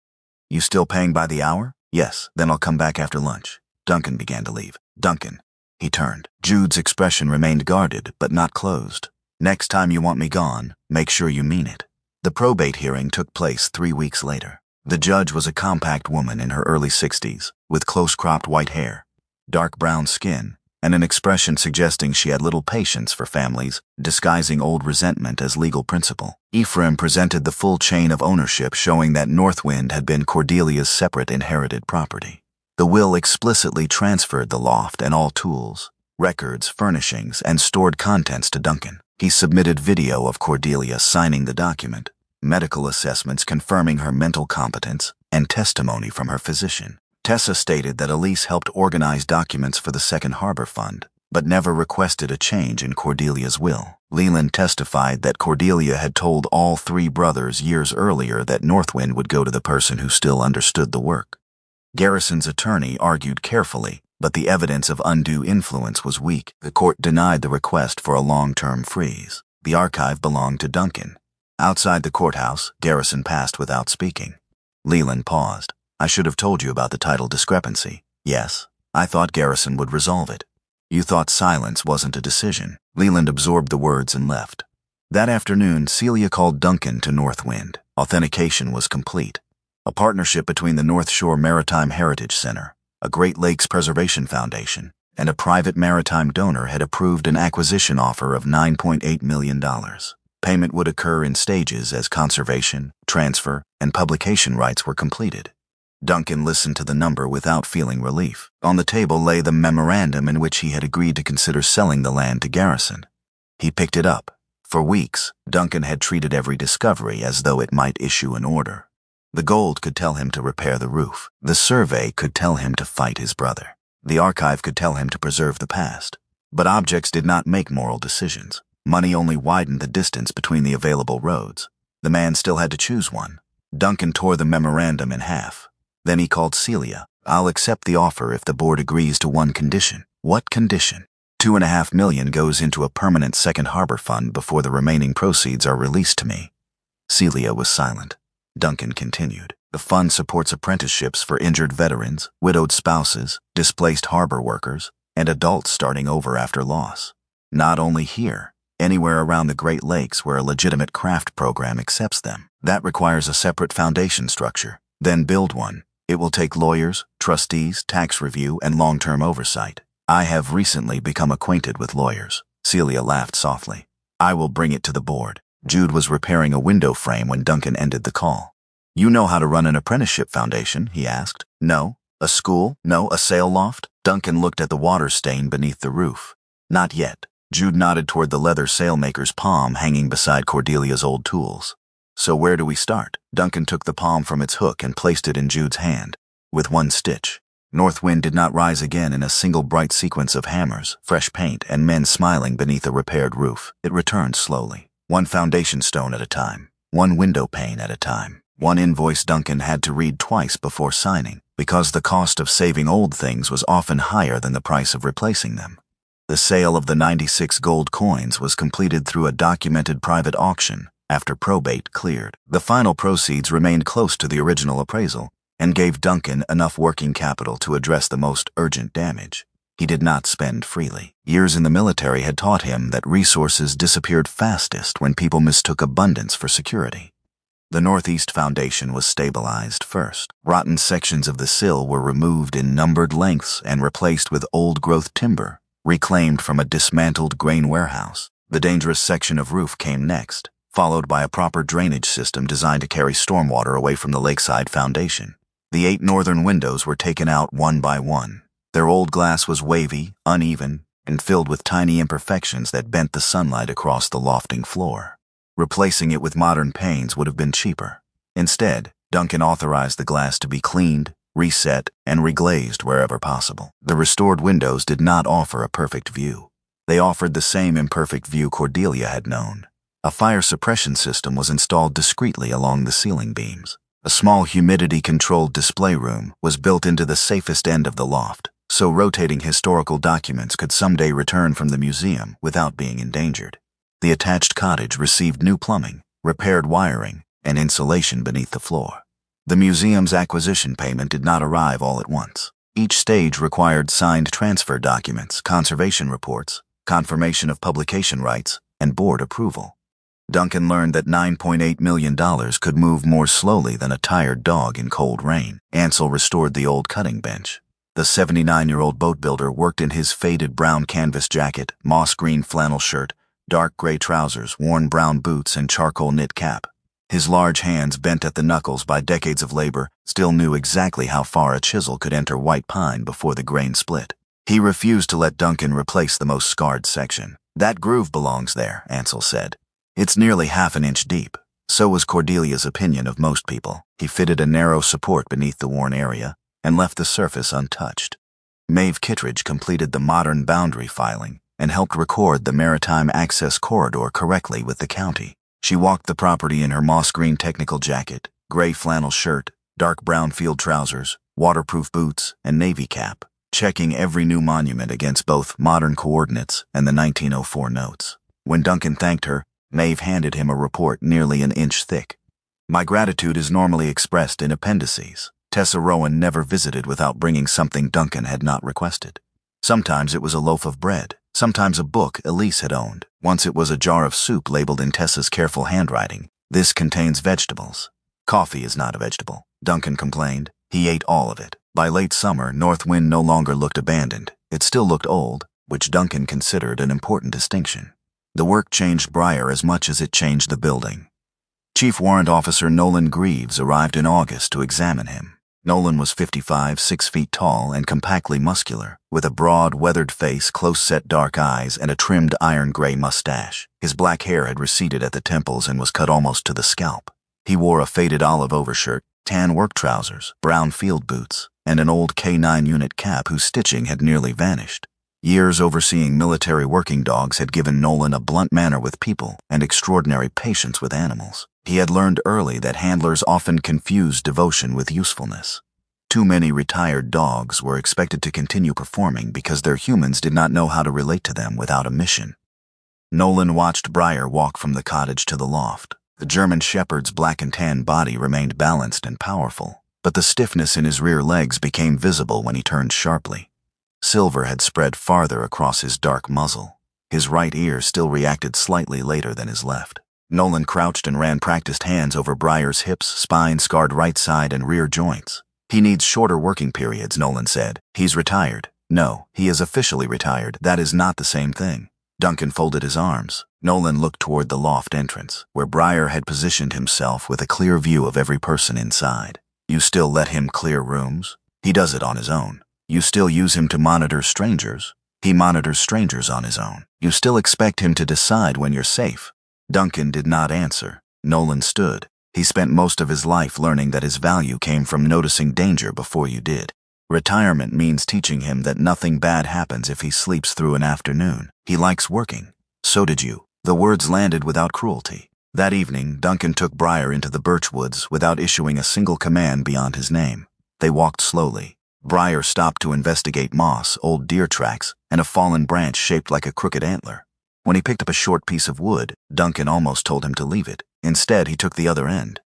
You still paying by the hour? Yes. Then I'll come back after lunch. Duncan began to leave. Duncan. He turned. Jude's expression remained guarded, but not closed. Next time you want me gone, make sure you mean it. The probate hearing took place 3 weeks later. The judge was a compact woman in her early 60s, with close-cropped white hair, dark brown skin, and an expression suggesting she had little patience for families, disguising old resentment as legal principle. Ephraim presented the full chain of ownership showing that Northwind had been Cordelia's separate inherited property. The will explicitly transferred the loft and all tools, records, furnishings, and stored contents to Duncan. He submitted video of Cordelia signing the document, medical assessments confirming her mental competence, and testimony from her physician. Tessa stated that Elise helped organize documents for the Second Harbor Fund, but never requested a change in Cordelia's will. Leland testified that Cordelia had told all 3 brothers years earlier that Northwind would go to the person who still understood the work. Garrison's attorney argued carefully, but the evidence of undue influence was weak. The court denied the request for a long-term freeze. The archive belonged to Duncan. Outside the courthouse, Garrison passed without speaking. Leland paused. I should have told you about the title discrepancy. Yes, I thought Garrison would resolve it. You thought silence wasn't a decision. Leland absorbed the words and left. That afternoon, Celia called Duncan to Northwind. Authentication was complete. A partnership between the North Shore Maritime Heritage Center, a Great Lakes Preservation Foundation, and a private maritime donor had approved an acquisition offer of $9.8 million. Payment would occur in stages as conservation, transfer, and publication rights were completed. Duncan listened to the number without feeling relief. On the table lay the memorandum in which he had agreed to consider selling the land to Garrison. He picked it up. For weeks, Duncan had treated every discovery as though it might issue an order. The gold could tell him to repair the roof. The survey could tell him to fight his brother. The archive could tell him to preserve the past. But objects did not make moral decisions. Money only widened the distance between the available roads. The man still had to choose one. Duncan tore the memorandum in half. Then he called Celia. I'll accept the offer if the board agrees to one condition. What condition? $2.5 million goes into a permanent Second Harbor Fund before the remaining proceeds are released to me. Celia was silent. Duncan continued. The fund supports apprenticeships for injured veterans, widowed spouses, displaced harbor workers, and adults starting over after loss. Not only here, anywhere around the Great Lakes where a legitimate craft program accepts them. That requires a separate foundation structure. Then build one. It will take lawyers, trustees, tax review, and long-term oversight. I have recently become acquainted with lawyers. Celia laughed softly. I will bring it to the board. Jude was repairing a window frame when Duncan ended the call. You know how to run an apprenticeship foundation, he asked. No. A school? No. A sail loft? Duncan looked at the water stain beneath the roof. Not yet. Jude nodded toward the leather sailmaker's palm hanging beside Cordelia's old tools. So where do we start? Duncan took the palm from its hook and placed it in Jude's hand, with one stitch. Northwind did not rise again in a single bright sequence of hammers, fresh paint, and men smiling beneath a repaired roof. It returned slowly, one foundation stone at a time, one window pane at a time. One invoice Duncan had to read twice before signing, because the cost of saving old things was often higher than the price of replacing them. The sale of the 96 gold coins was completed through a documented private auction after probate cleared. The final proceeds remained close to the original appraisal and gave Duncan enough working capital to address the most urgent damage. He did not spend freely. Years in the military had taught him that resources disappeared fastest when people mistook abundance for security. The northeast foundation was stabilized first. Rotten sections of the sill were removed in numbered lengths and replaced with old-growth timber, reclaimed from a dismantled grain warehouse. The dangerous section of roof came next, followed by a proper drainage system designed to carry stormwater away from the lakeside foundation. The 8 northern windows were taken out one by one. Their old glass was wavy, uneven, and filled with tiny imperfections that bent the sunlight across the lofting floor. Replacing it with modern panes would have been cheaper. Instead, Duncan authorized the glass to be cleaned, reset, and reglazed wherever possible. The restored windows did not offer a perfect view. They offered the same imperfect view Cordelia had known. A fire suppression system was installed discreetly along the ceiling beams. A small humidity-controlled display room was built into the safest end of the loft, so rotating historical documents could someday return from the museum without being endangered. The attached cottage received new plumbing, repaired wiring, and insulation beneath the floor. The museum's acquisition payment did not arrive all at once. Each stage required signed transfer documents, conservation reports, confirmation of publication rights, and board approval. Duncan learned that $9.8 million could move more slowly than a tired dog in cold rain. Ansel restored the old cutting bench. The 79-year-old boat builder worked in his faded brown canvas jacket, moss-green flannel shirt, dark gray trousers, worn brown boots, and charcoal knit cap. His large hands, bent at the knuckles by decades of labor, still knew exactly how far a chisel could enter white pine before the grain split. He refused to let Duncan replace the most scarred section. "That groove belongs there," Ansel said. "It's nearly half an inch deep." So was Cordelia's opinion of most people. He fitted a narrow support beneath the worn area and left the surface untouched. Maeve Kittredge completed the modern boundary filing and helped record the maritime access corridor correctly with the county. She walked the property in her moss-green technical jacket, gray flannel shirt, dark brown field trousers, waterproof boots, and navy cap, checking every new monument against both modern coordinates and the 1904 notes. When Duncan thanked her, Maeve handed him a report nearly an inch thick. "My gratitude is normally expressed in appendices." Tessa Rowan never visited without bringing something Duncan had not requested. Sometimes it was a loaf of bread, sometimes a book Elise had owned. Once it was a jar of soup labeled in Tessa's careful handwriting. "This contains vegetables." "Coffee is not a vegetable," Duncan complained. He ate all of it. By late summer, North Wind no longer looked abandoned. It still looked old, which Duncan considered an important distinction. The work changed Briar as much as it changed the building. Chief Warrant Officer Nolan Greaves arrived in August to examine him. Nolan was 55, 6 feet tall, and compactly muscular, with a broad, weathered face, close-set dark eyes, and a trimmed iron-gray mustache. His black hair had receded at the temples and was cut almost to the scalp. He wore a faded olive overshirt, tan work trousers, brown field boots, and an old K9 unit cap whose stitching had nearly vanished. Years overseeing military working dogs had given Nolan a blunt manner with people and extraordinary patience with animals. He had learned early that handlers often confused devotion with usefulness. Too many retired dogs were expected to continue performing because their humans did not know how to relate to them without a mission. Nolan watched Briar walk from the cottage to the loft. The German shepherd's black and tan body remained balanced and powerful, but the stiffness in his rear legs became visible when he turned sharply. Silver had spread farther across his dark muzzle. His right ear still reacted slightly later than his left. Nolan crouched and ran practiced hands over Briar's hips, spine, scarred right side, and rear joints. "He needs shorter working periods," Nolan said. "He's retired." "No, he is officially retired. That is not the same thing." Duncan folded his arms. Nolan looked toward the loft entrance, where Briar had positioned himself with a clear view of every person inside. "You still let him clear rooms?" "He does it on his own." "You still use him to monitor strangers?" "He monitors strangers on his own." "You still expect him to decide when you're safe?" Duncan did not answer. Nolan stood. He spent most of his life learning that his value came from noticing danger before you did. Retirement means teaching him that nothing bad happens if he sleeps through an afternoon. He likes working. So did you. The words landed without cruelty. That evening, Duncan took Briar into the birch woods without issuing a single command beyond his name. They walked slowly. Briar stopped to investigate moss, old deer tracks, and a fallen branch shaped like a crooked antler. When he picked up a short piece of wood, Duncan almost told him to leave it. Instead, he took the other end.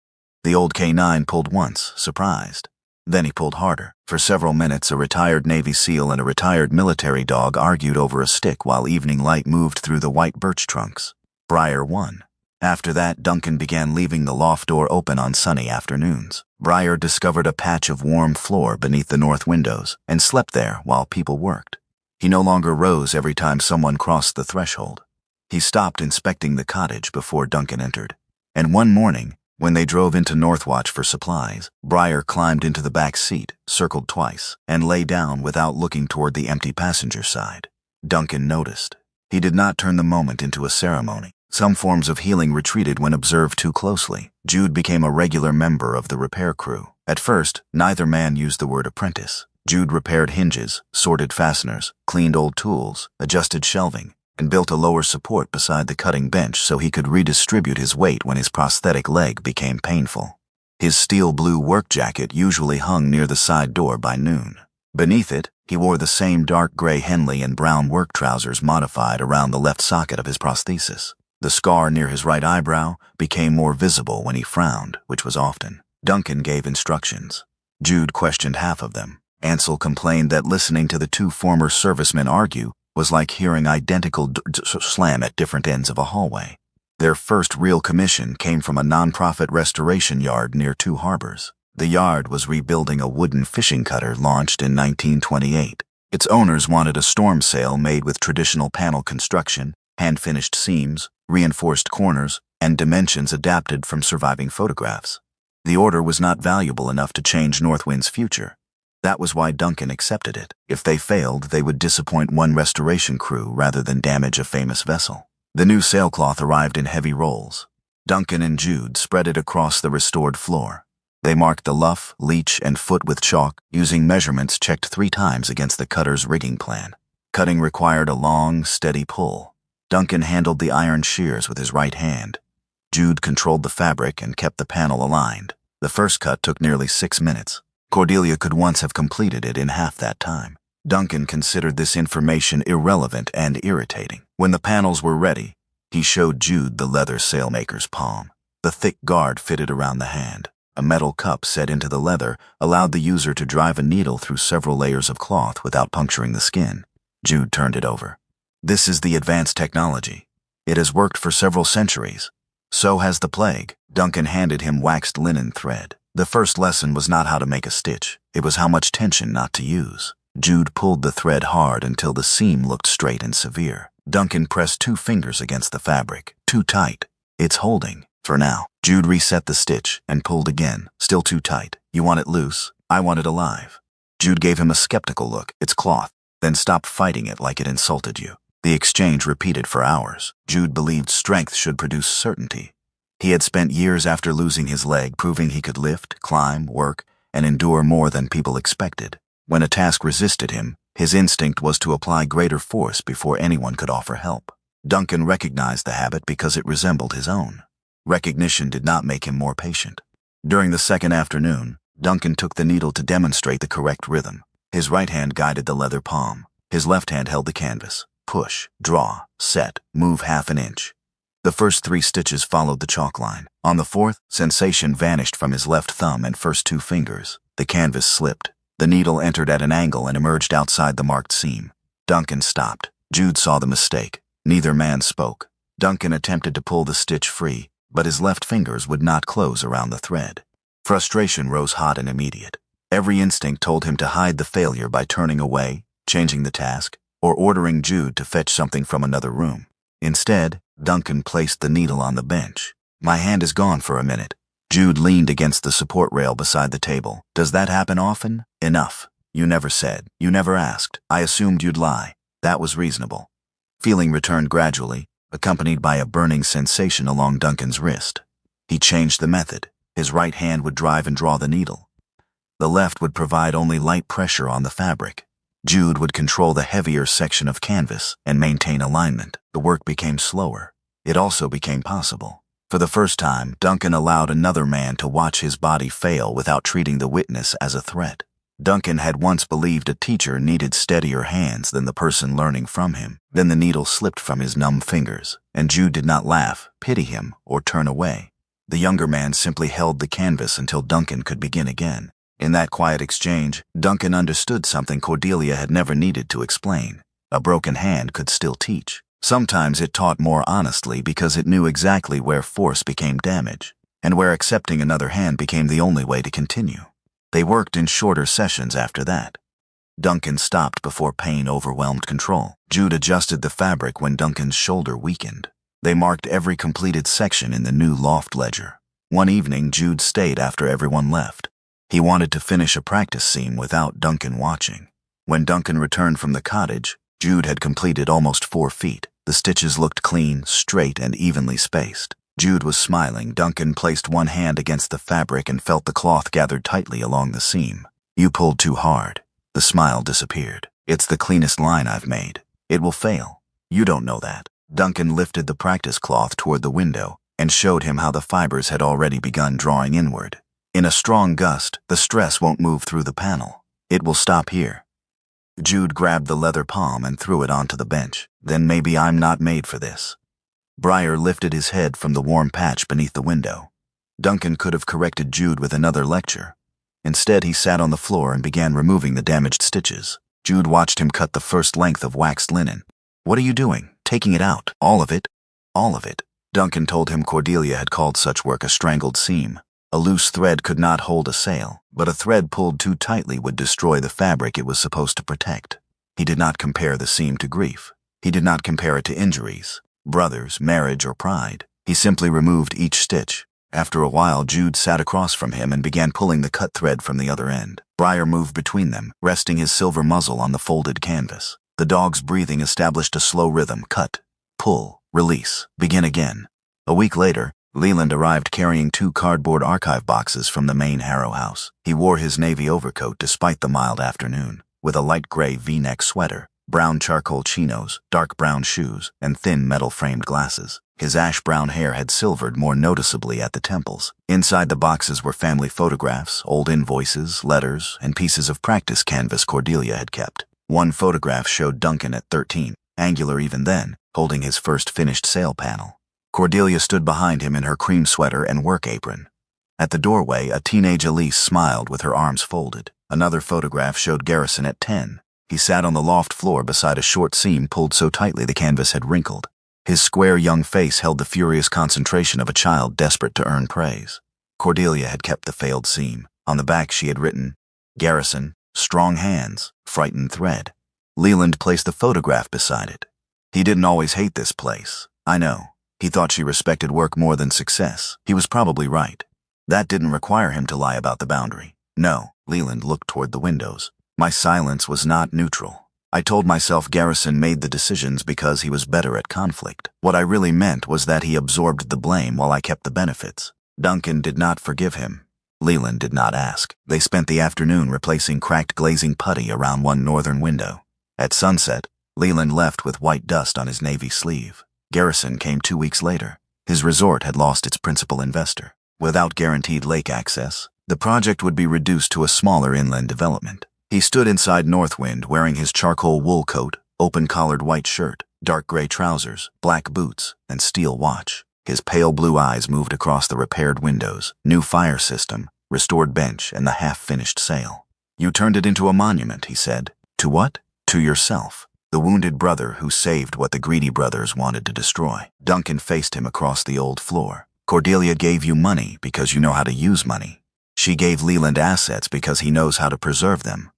The old K9 pulled once, surprised. Then he pulled harder. For several minutes, a retired Navy SEAL and a retired military dog argued over a stick while evening light moved through the white birch trunks. Breyer won. After that, Duncan began leaving the loft door open on sunny afternoons. Breyer discovered a patch of warm floor beneath the north windows and slept there while people worked. He no longer rose every time someone crossed the threshold. He stopped inspecting the cottage before Duncan entered. And one morning, when they drove into Northwatch for supplies, Breyer climbed into the back seat, circled twice, and lay down without looking toward the empty passenger side. Duncan noticed. He did not turn the moment into a ceremony. Some forms of healing retreated when observed too closely. Jude became a regular member of the repair crew. At first, neither man used the word apprentice. Jude repaired hinges, sorted fasteners, cleaned old tools, adjusted shelving, and built a lower support beside the cutting bench so he could redistribute his weight when his prosthetic leg became painful. His steel blue work jacket usually hung near the side door by noon. Beneath it, he wore the same dark gray Henley and brown work trousers modified around the left socket of his prosthesis. The scar near his right eyebrow became more visible when he frowned, which was often. Duncan gave instructions. Jude questioned half of them. Ansel complained that listening to the two former servicemen argue was like hearing identical slam at different ends of a hallway. Their first real commission came from a non-profit restoration yard near two harbors. The yard was rebuilding a wooden fishing cutter launched in 1928. Its owners wanted a storm sail made with traditional panel construction, hand-finished seams, reinforced corners, and dimensions adapted from surviving photographs. The order was not valuable enough to change Northwind's future. That was why Duncan accepted it. If they failed, they would disappoint one restoration crew rather than damage a famous vessel. The new sailcloth arrived in heavy rolls. Duncan and Jude spread it across the restored floor. They marked the luff, leech, and foot with chalk, using measurements checked 3 times against the cutter's rigging plan. Cutting required a long, steady pull. Duncan handled the iron shears with his right hand. Jude controlled the fabric and kept the panel aligned. The first cut took nearly 6 minutes. Cordelia could once have completed it in half that time. Duncan considered this information irrelevant and irritating. When the panels were ready, he showed Jude the leather sailmaker's palm. The thick guard fitted around the hand. A metal cup set into the leather allowed the user to drive a needle through several layers of cloth without puncturing the skin. Jude turned it over. This is the advanced technology. It has worked for several centuries. So has the plague. Duncan handed him waxed linen thread. The first lesson was not how to make a stitch. It was how much tension not to use. Jude pulled the thread hard until the seam looked straight and severe. Duncan pressed 2 fingers against the fabric. Too tight. It's holding. For now. Jude reset the stitch and pulled again. Still too tight. You want it loose? I want it alive. Jude gave him a skeptical look. It's cloth. Then stopped fighting it like it insulted you. The exchange repeated for hours. Jude believed strength should produce certainty. He had spent years after losing his leg proving he could lift, climb, work, and endure more than people expected. When a task resisted him, his instinct was to apply greater force before anyone could offer help. Duncan recognized the habit because it resembled his own. Recognition did not make him more patient. During the second afternoon, Duncan took the needle to demonstrate the correct rhythm. His right hand guided the leather palm. His left hand held the canvas. Push, draw, set, move half an inch. The first 3 stitches followed the chalk line. On the 4th, sensation vanished from his left thumb and first 2 fingers. The canvas slipped. The needle entered at an angle and emerged outside the marked seam. Duncan stopped. Jude saw the mistake. Neither man spoke. Duncan attempted to pull the stitch free, but his left fingers would not close around the thread. Frustration rose hot and immediate. Every instinct told him to hide the failure by turning away, changing the task, or ordering Jude to fetch something from another room. Instead, Duncan placed the needle on the bench. My hand is gone for a minute. Jude leaned against the support rail beside the table. Does that happen often? Enough. You never said. You never asked. I assumed you'd lie. That was reasonable. Feeling returned gradually, accompanied by a burning sensation along Duncan's wrist. He changed the method. His right hand would drive and draw the needle. The left would provide only light pressure on the fabric. Jude would control the heavier section of canvas and maintain alignment. The work became slower. It also became possible. For the first time, Duncan allowed another man to watch his body fail without treating the witness as a threat. Duncan had once believed a teacher needed steadier hands than the person learning from him. Then the needle slipped from his numb fingers, and Jude did not laugh, pity him, or turn away. The younger man simply held the canvas until Duncan could begin again. In that quiet exchange, Duncan understood something Cordelia had never needed to explain. A broken hand could still teach. Sometimes it taught more honestly because it knew exactly where force became damage, and where accepting another hand became the only way to continue. They worked in shorter sessions after that. Duncan stopped before pain overwhelmed control. Jude adjusted the fabric when Duncan's shoulder weakened. They marked every completed section in the new Loft ledger. One evening, Jude stayed after everyone left. He wanted to finish a practice seam without Duncan watching. When Duncan returned from the cottage, Jude had completed almost 4 feet. The stitches looked clean, straight, and evenly spaced. Jude was smiling. Duncan placed one hand against the fabric and felt the cloth gathered tightly along the seam. "You pulled too hard." The smile disappeared. "It's the cleanest line I've made. It will fail. You don't know that." Duncan lifted the practice cloth toward the window and showed him how the fibers had already begun drawing inward. "In a strong gust, the stress won't move through the panel. It will stop here." Jude grabbed the leather palm and threw it onto the bench. "Then maybe I'm not made for this." Briar lifted his head from the warm patch beneath the window. Duncan could have corrected Jude with another lecture. Instead, he sat on the floor and began removing the damaged stitches. Jude watched him cut the first length of waxed linen. "What are you doing? Taking it out? All of it?" "All of it." Duncan told him Cordelia had called such work a strangled seam. A loose thread could not hold a sail, but a thread pulled too tightly would destroy the fabric it was supposed to protect. He did not compare the seam to grief. He did not compare it to injuries, brothers, marriage, or pride. He simply removed each stitch. After a while, Jude sat across from him and began pulling the cut thread from the other end. Briar moved between them, resting his silver muzzle on the folded canvas. The dog's breathing established a slow rhythm: cut, pull, release, begin again. A week later, Leland arrived carrying 2 cardboard archive boxes from the main Harrow house. He wore his navy overcoat despite the mild afternoon, with a light gray V-neck sweater, brown charcoal chinos, dark brown shoes, and thin metal-framed glasses. His ash-brown hair had silvered more noticeably at the temples. Inside the boxes were family photographs, old invoices, letters, and pieces of practice canvas Cordelia had kept. One photograph showed Duncan at 13, angular even then, holding his first finished sail panel. Cordelia stood behind him in her cream sweater and work apron. At the doorway, a teenage Elise smiled with her arms folded. Another photograph showed Garrison at 10. He sat on the loft floor beside a short seam pulled so tightly the canvas had wrinkled. His square young face held the furious concentration of a child desperate to earn praise. Cordelia had kept the failed seam. On the back she had written, "Garrison, strong hands, frightened thread." Leland placed the photograph beside it. He didn't always hate this place, I know. He thought she respected work more than success. He was probably right. That didn't require him to lie about the boundary. No, Leland looked toward the windows. My silence was not neutral. I told myself Garrison made the decisions because he was better at conflict. What I really meant was that he absorbed the blame while I kept the benefits. Duncan did not forgive him. Leland did not ask. They spent the afternoon replacing cracked glazing putty around one northern window. At sunset, Leland left with white dust on his navy sleeve. Garrison came 2 weeks later. His resort had lost its principal investor. Without guaranteed lake access, the project would be reduced to a smaller inland development. He stood inside Northwind wearing his charcoal wool coat, open-collared white shirt, dark gray trousers, black boots, and steel watch. His pale blue eyes moved across the repaired windows, new fire system, restored bench, and the half-finished sail. "You turned it into a monument," he said. "To what?" "To yourself. The wounded brother who saved what the greedy brothers wanted to destroy." Duncan faced him across the old floor. "Cordelia gave you money because you know how to use money. She gave Leland assets because he knows how to preserve them.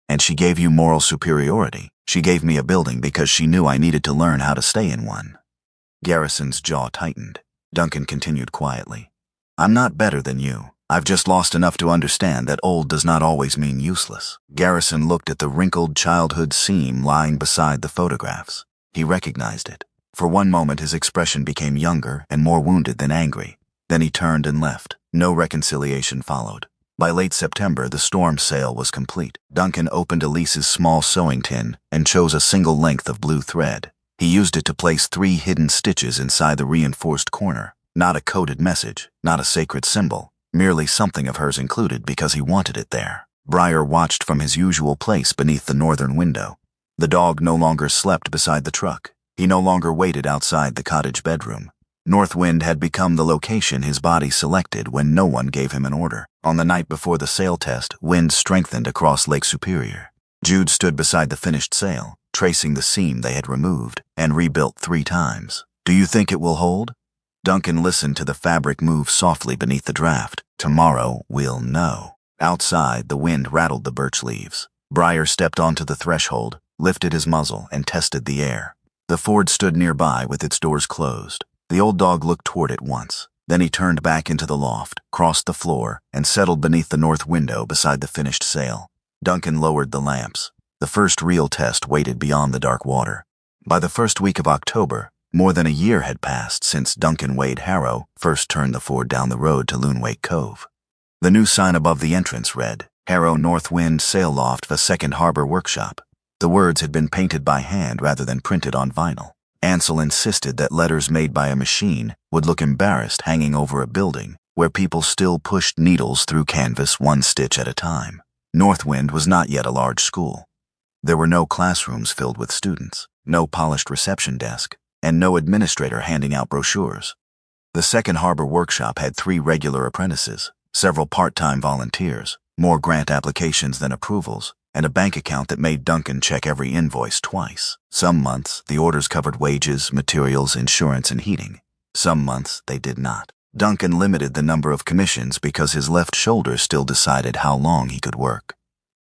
And she gave you moral superiority. She gave me a building because she knew I needed to learn how to stay in one." Garrison's jaw tightened. Duncan continued quietly. "I'm not better than you. I've just lost enough to understand that old does not always mean useless." Garrison looked at the wrinkled childhood seam lying beside the photographs. He recognized it. For one moment his expression became younger and more wounded than angry. Then he turned and left. No reconciliation followed. By late September, the storm sail was complete. Duncan opened Elise's small sewing tin and chose a single length of blue thread. He used it to place 3 hidden stitches inside the reinforced corner. Not a coded message, not a sacred symbol. Merely something of hers included because he wanted it there. Briar watched from his usual place beneath the northern window. The dog no longer slept beside the truck. He no longer waited outside the cottage bedroom. Northwind had become the location his body selected when no one gave him an order. On the night before the sail test, wind strengthened across Lake Superior. Jude stood beside the finished sail, tracing the seam they had removed and rebuilt 3 times. "Do you think it will hold?" Duncan listened to the fabric move softly beneath the draft. "Tomorrow we'll know." Outside, the wind rattled the birch leaves. Briar stepped onto the threshold, lifted his muzzle, and tested the air. The Ford stood nearby with its doors closed. The old dog looked toward it once. Then he turned back into the loft, crossed the floor, and settled beneath the north window beside the finished sail. Duncan lowered the lamps. The first real test waited beyond the dark water. By the first week of October, more than a year had passed since Duncan Wade Harrow first turned the Ford down the road to Loonwake Cove. The new sign above the entrance read, "Harrow Northwind Sail Loft for Second Harbor Workshop." The words had been painted by hand rather than printed on vinyl. Ansel insisted that letters made by a machine would look embarrassed hanging over a building where people still pushed needles through canvas 1 stitch at a time. Northwind was not yet a large school. There were no classrooms filled with students, no polished reception desk, and no administrator handing out brochures. The Second Harbor Workshop had 3 regular apprentices, several part-time volunteers, more grant applications than approvals, and a bank account that made Duncan check every invoice twice. Some months, the orders covered wages, materials, insurance, and heating. Some months, they did not. Duncan limited the number of commissions because his left shoulder still decided how long he could work.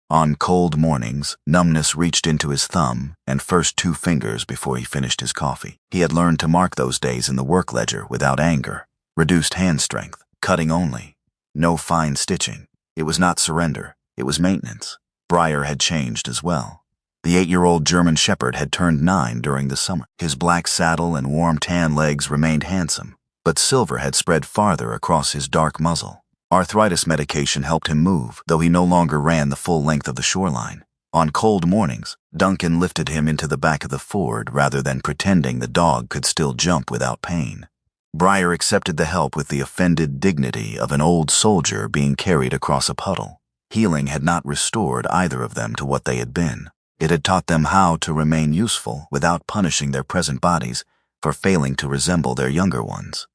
On cold mornings, numbness reached into his thumb and first 2 fingers before he finished his coffee. He had learned to mark those days in the work ledger without anger. Reduced hand strength, cutting only. No fine stitching. It was not surrender, it was maintenance. Briar had changed as well. The 8-year-old German Shepherd had turned 9 during the summer. His black saddle and warm tan legs remained handsome, but silver had spread farther across his dark muzzle. Arthritis medication helped him move, though he no longer ran the full length of the shoreline. On cold mornings, Duncan lifted him into the back of the Ford rather than pretending the dog could still jump without pain. Briar accepted the help with the offended dignity of an old soldier being carried across a puddle. Healing had not restored either of them to what they had been. It had taught them how to remain useful without punishing their present bodies for failing to resemble their younger ones.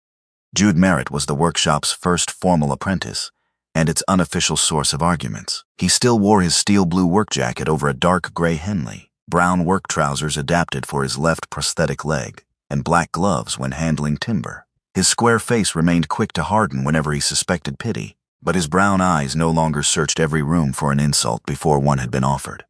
Jude Merritt was the workshop's first formal apprentice and its unofficial source of arguments. He still wore his steel blue work jacket over a dark gray Henley, brown work trousers adapted for his left prosthetic leg, and black gloves when handling timber. His square face remained quick to harden whenever he suspected pity, but his brown eyes no longer searched every room for an insult before one had been offered.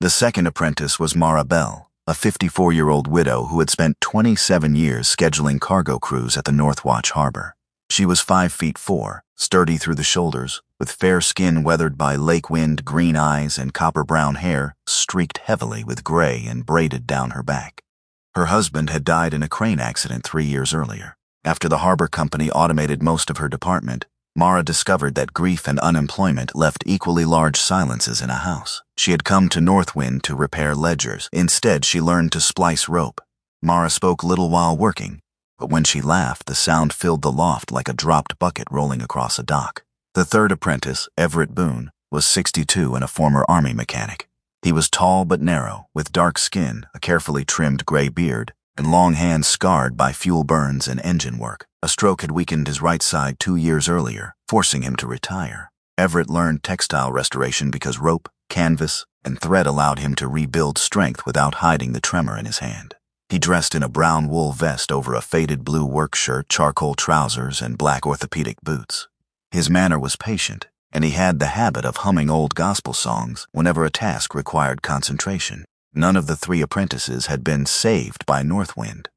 The second apprentice was Mara Bell, a 54-year-old widow who had spent 27 years scheduling cargo crews at the Northwatch Harbor. She was 5'4", sturdy through the shoulders, with fair skin weathered by lake wind, green eyes, and copper-brown hair streaked heavily with gray and braided down her back. Her husband had died in a crane accident 3 years earlier. After the harbor company automated most of her department, Mara discovered that grief and unemployment left equally large silences in a house. She had come to Northwind to repair ledgers. Instead, she learned to splice rope. Mara spoke little while working, but when she laughed, the sound filled the loft like a dropped bucket rolling across a dock. The third apprentice, Everett Boone, was 62 and a former Army mechanic. He was tall but narrow, with dark skin, a carefully trimmed gray beard, and long hands scarred by fuel burns and engine work. A stroke had weakened his right side 2 years earlier, forcing him to retire. Everett learned textile restoration because rope, canvas, and thread allowed him to rebuild strength without hiding the tremor in his hand. He dressed in a brown wool vest over a faded blue work shirt, charcoal trousers, and black orthopedic boots. His manner was patient, and he had the habit of humming old gospel songs whenever a task required concentration. None of the 3 apprentices had been saved by Northwind.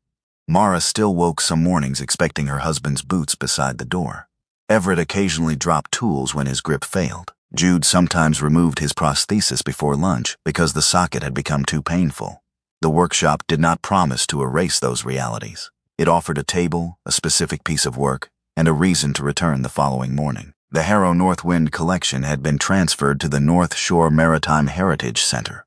Mara still woke some mornings expecting her husband's boots beside the door. Everett occasionally dropped tools when his grip failed. Jude sometimes removed his prosthesis before lunch because the socket had become too painful. The workshop did not promise to erase those realities. It offered a table, a specific piece of work, and a reason to return the following morning. The Harrow Northwind collection had been transferred to the North Shore Maritime Heritage Center.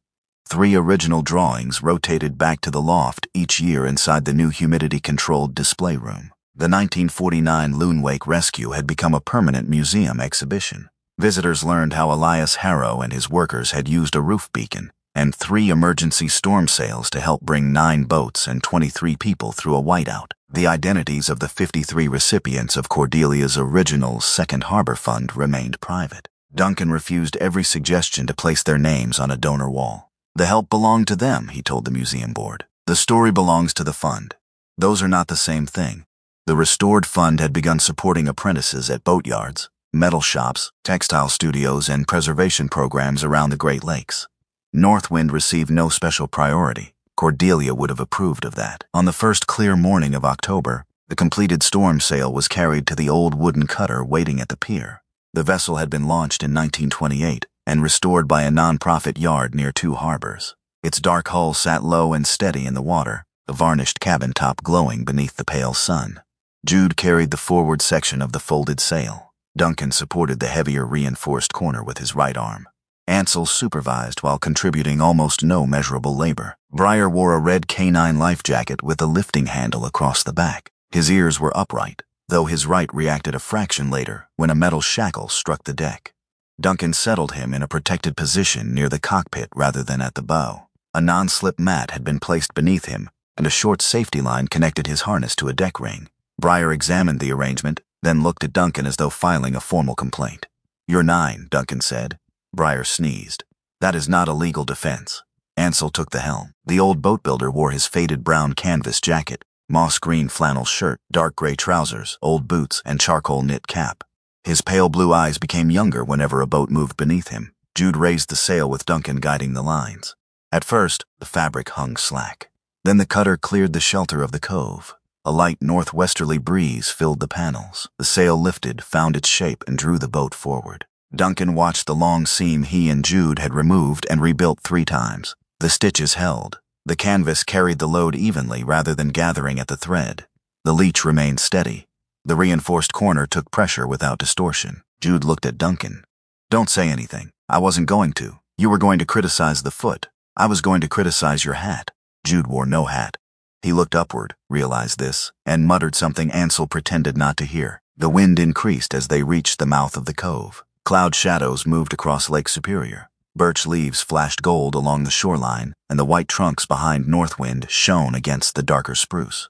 3 original drawings rotated back to the loft each year inside the new humidity-controlled display room. The 1949 Loonwake rescue had become a permanent museum exhibition. Visitors learned how Elias Harrow and his workers had used a roof beacon and 3 emergency storm sails to help bring 9 boats and 23 people through a whiteout. The identities of the 53 recipients of Cordelia's original Second Harbor Fund remained private. Duncan refused every suggestion to place their names on a donor wall. The help belonged to them, he told the museum board. The story belongs to the fund. Those are not the same thing. The restored fund had begun supporting apprentices at boatyards, metal shops, textile studios, and preservation programs around the Great Lakes. Northwind received no special priority. Cordelia would have approved of that. On the first clear morning of October, the completed storm sail was carried to the old wooden cutter waiting at the pier. The vessel had been launched in 1928 and restored by a non-profit yard near two harbors. Its dark hull sat low and steady in the water, the varnished cabin top glowing beneath the pale sun. Jude carried the forward section of the folded sail. Duncan supported the heavier reinforced corner with his right arm. Ansel supervised while contributing almost no measurable labor. Breyer wore a red K9 life jacket with a lifting handle across the back. His ears were upright, though his right reacted a fraction later when a metal shackle struck the deck. Duncan settled him in a protected position near the cockpit rather than at the bow. A non-slip mat had been placed beneath him, and a short safety line connected his harness to a deck ring. Breyer examined the arrangement, then looked at Duncan as though filing a formal complaint. "You're 9, Duncan said. Breyer sneezed. "That is not a legal defense." Ansel took the helm. The old boat builder wore his faded brown canvas jacket, moss green flannel shirt, dark gray trousers, old boots, and charcoal knit cap. His pale blue eyes became younger whenever a boat moved beneath him. Jude raised the sail with Duncan guiding the lines. At first, the fabric hung slack. Then the cutter cleared the shelter of the cove. A light northwesterly breeze filled the panels. The sail lifted, found its shape, and drew the boat forward. Duncan watched the long seam he and Jude had removed and rebuilt 3 times. The stitches held. The canvas carried the load evenly rather than gathering at the thread. The leech remained steady. The reinforced corner took pressure without distortion. Jude looked at Duncan. "Don't say anything. I wasn't going to. You were going to criticize the foot. I was going to criticize your hat." Jude wore no hat. He looked upward, realized this, and muttered something Ansel pretended not to hear. The wind increased as they reached the mouth of the cove. Cloud shadows moved across Lake Superior. Birch leaves flashed gold along the shoreline, and the white trunks behind Northwind shone against the darker spruce.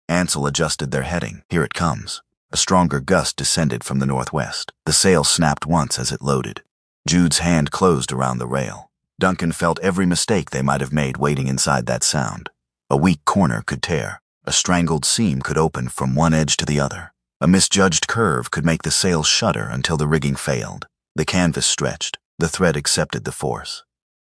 Ansel adjusted their heading. "Here it comes." A stronger gust descended from the northwest. The sail snapped once as it loaded. Jude's hand closed around the rail. Duncan felt every mistake they might have made waiting inside that sound. A weak corner could tear. A strangled seam could open from one edge to the other. A misjudged curve could make the sail shudder until the rigging failed. The canvas stretched. The thread accepted the force.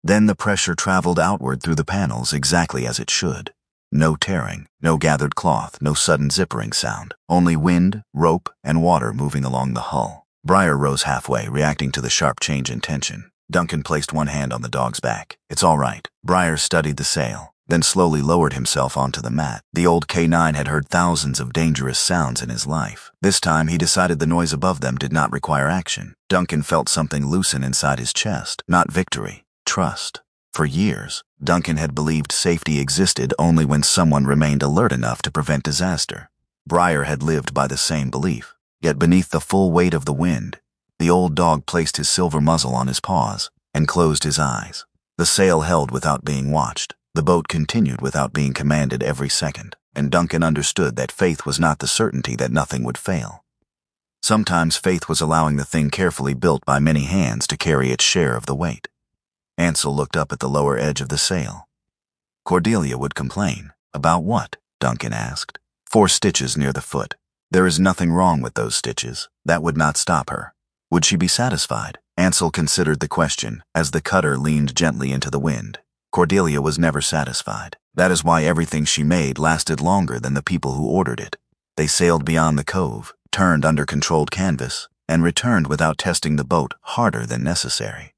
Then the pressure traveled outward through the panels exactly as it should. No tearing, no gathered cloth, no sudden zippering sound. Only wind, rope, and water moving along the hull. Breyer rose halfway, reacting to the sharp change in tension. Duncan placed one hand on the dog's back. "It's all right." Breyer studied the sail, then slowly lowered himself onto the mat. The old K9 had heard thousands of dangerous sounds in his life. This time he decided the noise above them did not require action. Duncan felt something loosen inside his chest. Not victory, trust. For years, Duncan had believed safety existed only when someone remained alert enough to prevent disaster. Breyer had lived by the same belief. Yet beneath the full weight of the wind, the old dog placed his silver muzzle on his paws and closed his eyes. The sail held without being watched. The boat continued without being commanded every second, and Duncan understood that faith was not the certainty that nothing would fail. Sometimes faith was allowing the thing carefully built by many hands to carry its share of the weight. Ansel looked up at the lower edge of the sail. Cordelia would complain. "About what?" Duncan asked. 4 stitches near the foot. "There is nothing wrong with those stitches. That would not stop her." Would she be satisfied? Ansel considered the question as the cutter leaned gently into the wind. Cordelia was never satisfied. That is why everything she made lasted longer than the people who ordered it. They sailed beyond the cove, turned under controlled canvas, and returned without testing the boat harder than necessary.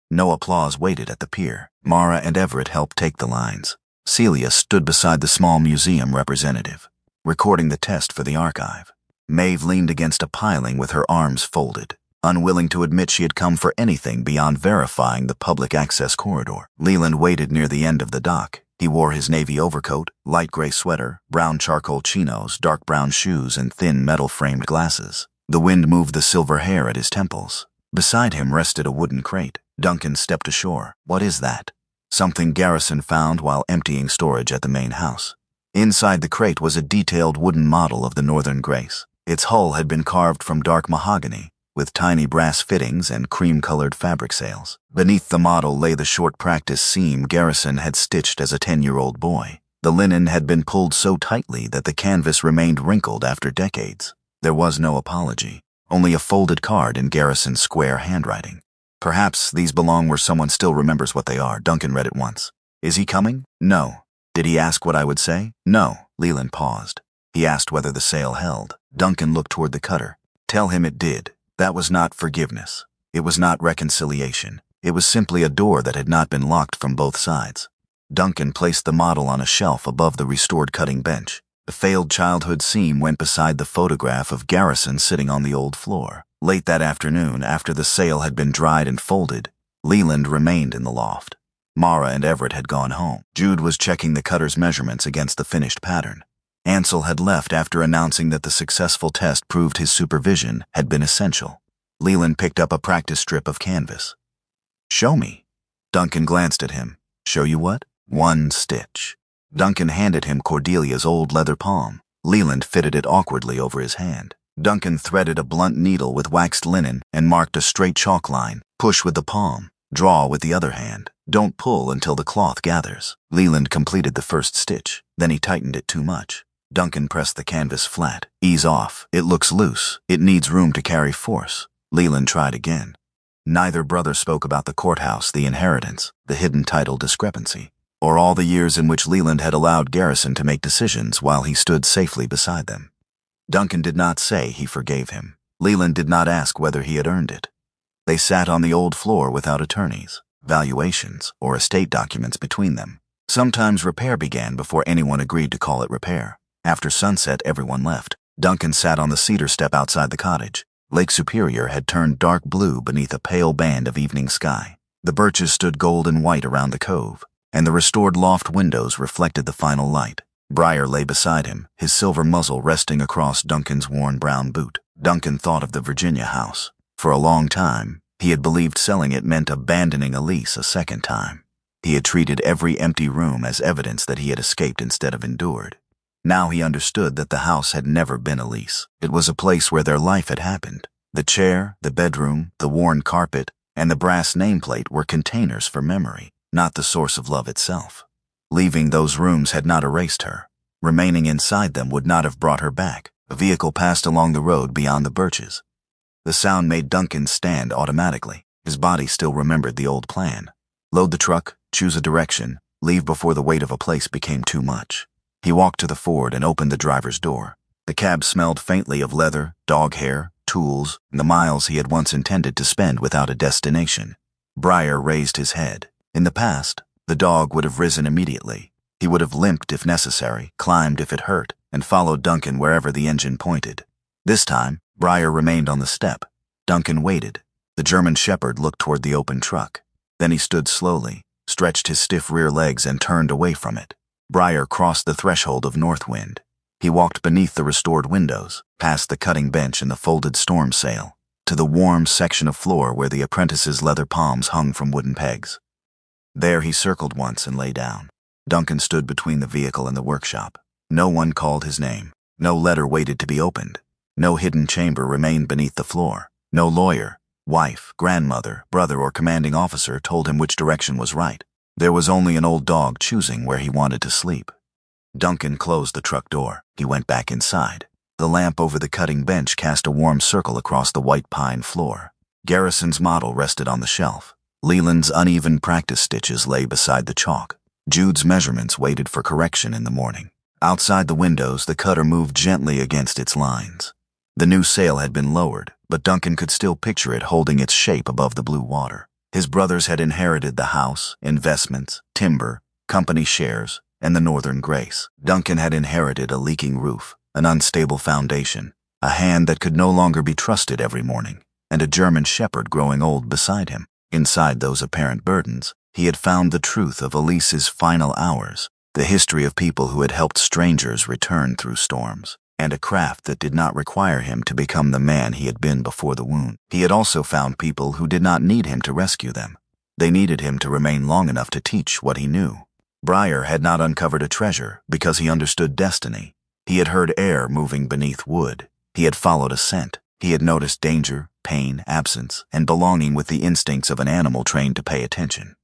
No applause waited at the pier. Mara and Everett helped take the lines. Celia stood beside the small museum representative, recording the test for the archive. Maeve leaned against a piling with her arms folded, unwilling to admit she had come for anything beyond verifying the public access corridor. Leland waited near the end of the dock. He wore his navy overcoat, light gray sweater, brown charcoal chinos, dark brown shoes, and thin metal-framed glasses. The wind moved the silver hair at his temples. Beside him rested a wooden crate. Duncan stepped ashore. "What is that?" "Something Garrison found while emptying storage at the main house." Inside the crate was a detailed wooden model of the Northern Grace. Its hull had been carved from dark mahogany, with tiny brass fittings and cream-colored fabric sails. Beneath the model lay the short practice seam Garrison had stitched as a 10-year-old boy. The linen had been pulled so tightly that the canvas remained wrinkled after decades. There was no apology, only a folded card in Garrison's square handwriting. Perhaps these belong where someone still remembers what they are. Duncan read it once. Is he coming? No. Did he ask what I would say? No. Leland paused. He asked whether the sail held. Duncan looked toward the cutter. Tell him it did. That was not forgiveness. It was not reconciliation. It was simply a door that had not been locked from both sides. Duncan placed the model on a shelf above the restored cutting bench. The failed childhood seam went beside the photograph of Garrison sitting on the old floor. Late that afternoon, after the sail had been dried and folded, Leland remained in the loft. Mara and Everett had gone home. Jude was checking the cutter's measurements against the finished pattern. Ansel had left after announcing that the successful test proved his supervision had been essential. Leland picked up a practice strip of canvas. Show me. Duncan glanced at him. Show you what? One stitch. Duncan handed him Cordelia's old leather palm. Leland fitted it awkwardly over his hand. Duncan threaded a blunt needle with waxed linen and marked a straight chalk line. Push with the palm. Draw with the other hand. Don't pull until the cloth gathers. Leland completed the first stitch. Then he tightened it too much. Duncan pressed the canvas flat. Ease off. It looks loose. It needs room to carry force. Leland tried again. Neither brother spoke about the courthouse, the inheritance, the hidden title discrepancy, or all the years in which Leland had allowed Garrison to make decisions while he stood safely beside them. Duncan did not say he forgave him. Leland did not ask whether he had earned it. They sat on the old floor without attorneys, valuations, or estate documents between them. Sometimes repair began before anyone agreed to call it repair. After sunset, everyone left. Duncan sat on the cedar step outside the cottage. Lake Superior had turned dark blue beneath a pale band of evening sky. The birches stood gold and white around the cove, and the restored loft windows reflected the final light. Briar lay beside him, his silver muzzle resting across Duncan's worn brown boot. Duncan thought of the Virginia house. For a long time, he had believed selling it meant abandoning Elise a second time. He had treated every empty room as evidence that he had escaped instead of endured. Now he understood that the house had never been Elise. It was a place where their life had happened. The chair, the bedroom, the worn carpet, and the brass nameplate were containers for memory, not the source of love itself. Leaving those rooms had not erased her. Remaining inside them would not have brought her back. A vehicle passed along the road beyond the birches. The sound made Duncan stand automatically. His body still remembered the old plan. Load the truck, choose a direction, leave before the weight of a place became too much. He walked to the Ford and opened the driver's door. The cab smelled faintly of leather, dog hair, tools, and the miles he had once intended to spend without a destination. Briar raised his head. In the past, the dog would have risen immediately. He would have limped if necessary, climbed if it hurt, and followed Duncan wherever the engine pointed. This time, Briar remained on the step. Duncan waited. The German shepherd looked toward the open truck. Then he stood slowly, stretched his stiff rear legs, and turned away from it. Briar crossed the threshold of Northwind. He walked beneath the restored windows, past the cutting bench and the folded storm sail, to the warm section of floor where the apprentice's leather palms hung from wooden pegs. There he circled once and lay down. Duncan stood between the vehicle and the workshop. No one called his name. No letter waited to be opened. No hidden chamber remained beneath the floor. No lawyer, wife, grandmother, brother, or commanding officer told him which direction was right. There was only an old dog choosing where he wanted to sleep. Duncan closed the truck door. He went back inside. The lamp over the cutting bench cast a warm circle across the white pine floor. Garrison's model rested on the shelf. Leland's uneven practice stitches lay beside the chalk. Jude's measurements waited for correction in the morning. Outside the windows, the cutter moved gently against its lines. The new sail had been lowered, but Duncan could still picture it holding its shape above the blue water. His brothers had inherited the house, investments, timber, company shares, and the Northern Grace. Duncan had inherited a leaking roof, an unstable foundation, a hand that could no longer be trusted every morning, and a German shepherd growing old beside him. Inside those apparent burdens, he had found the truth of Elise's final hours, the history of people who had helped strangers return through storms, and a craft that did not require him to become the man he had been before the wound. He had also found people who did not need him to rescue them. They needed him to remain long enough to teach what he knew. Briar had not uncovered a treasure because he understood destiny. He had heard air moving beneath wood. He had followed a scent. He had noticed danger, pain, absence, and belonging with the instincts of an animal trained to pay attention.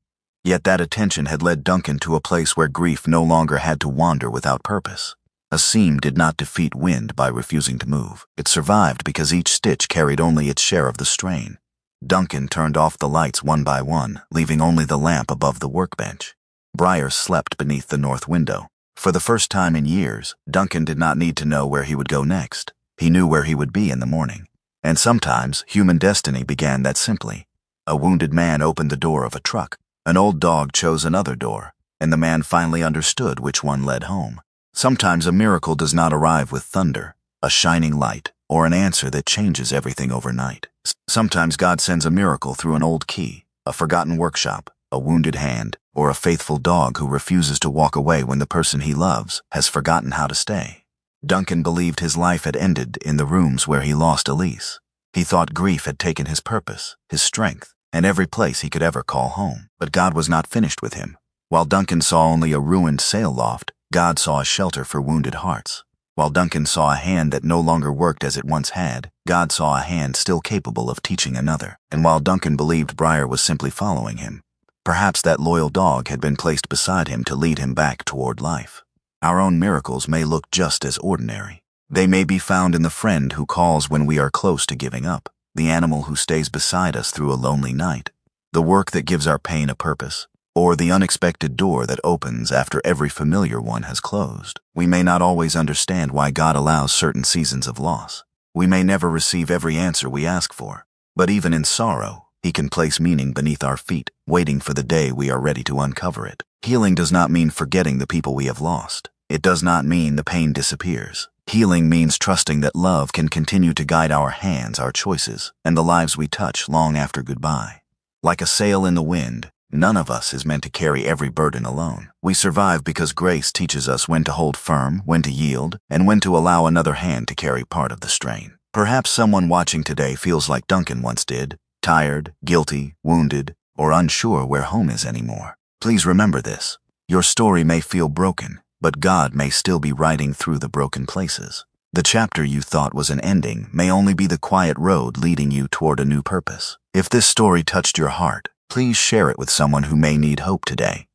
Yet that attention had led Duncan to a place where grief no longer had to wander without purpose. A seam did not defeat wind by refusing to move. It survived because each stitch carried only its share of the strain. Duncan turned off the lights one by one, leaving only the lamp above the workbench. Briar slept beneath the north window. For the first time in years, Duncan did not need to know where he would go next. He knew where he would be in the morning. And sometimes, human destiny began that simply. A wounded man opened the door of a truck. An old dog chose another door, and the man finally understood which one led home. Sometimes a miracle does not arrive with thunder, a shining light, or an answer that changes everything overnight. Sometimes God sends a miracle through an old key, a forgotten workshop, a wounded hand, or a faithful dog who refuses to walk away when the person he loves has forgotten how to stay. Duncan believed his life had ended in the rooms where he lost Elise. He thought grief had taken his purpose, his strength, and every place he could ever call home. But God was not finished with him. While Duncan saw only a ruined sail loft, God saw a shelter for wounded hearts. While Duncan saw a hand that no longer worked as it once had, God saw a hand still capable of teaching another. And while Duncan believed Briar was simply following him, perhaps that loyal dog had been placed beside him to lead him back toward life. Our own miracles may look just as ordinary. They may be found in the friend who calls when we are close to giving up, the animal who stays beside us through a lonely night, the work that gives our pain a purpose, or the unexpected door that opens after every familiar one has closed. We may not always understand why God allows certain seasons of loss. We may never receive every answer we ask for, but even in sorrow, He can place meaning beneath our feet, waiting for the day we are ready to uncover it. Healing does not mean forgetting the people we have lost. It does not mean the pain disappears. Healing means trusting that love can continue to guide our hands, our choices, and the lives we touch long after goodbye. Like a sail in the wind, none of us is meant to carry every burden alone. We survive because grace teaches us when to hold firm, when to yield, and when to allow another hand to carry part of the strain. Perhaps someone watching today feels like Duncan once did, tired, guilty, wounded, or unsure where home is anymore. Please remember this. Your story may feel broken, but God may still be writing through the broken places. The chapter you thought was an ending may only be the quiet road leading you toward a new purpose. If this story touched your heart, please share it with someone who may need hope today.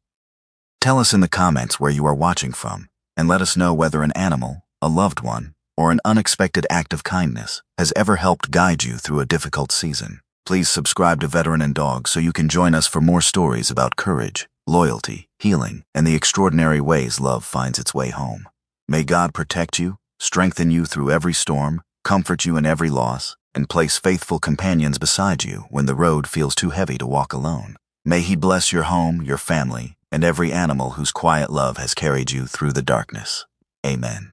Tell us in the comments where you are watching from, and let us know whether an animal, a loved one, or an unexpected act of kindness has ever helped guide you through a difficult season. Please subscribe to Veteran and Dog so you can join us for more stories about courage, loyalty, healing, and the extraordinary ways love finds its way home. May God protect you, strengthen you through every storm, comfort you in every loss, and place faithful companions beside you when the road feels too heavy to walk alone. May He bless your home, your family, and every animal whose quiet love has carried you through the darkness. Amen.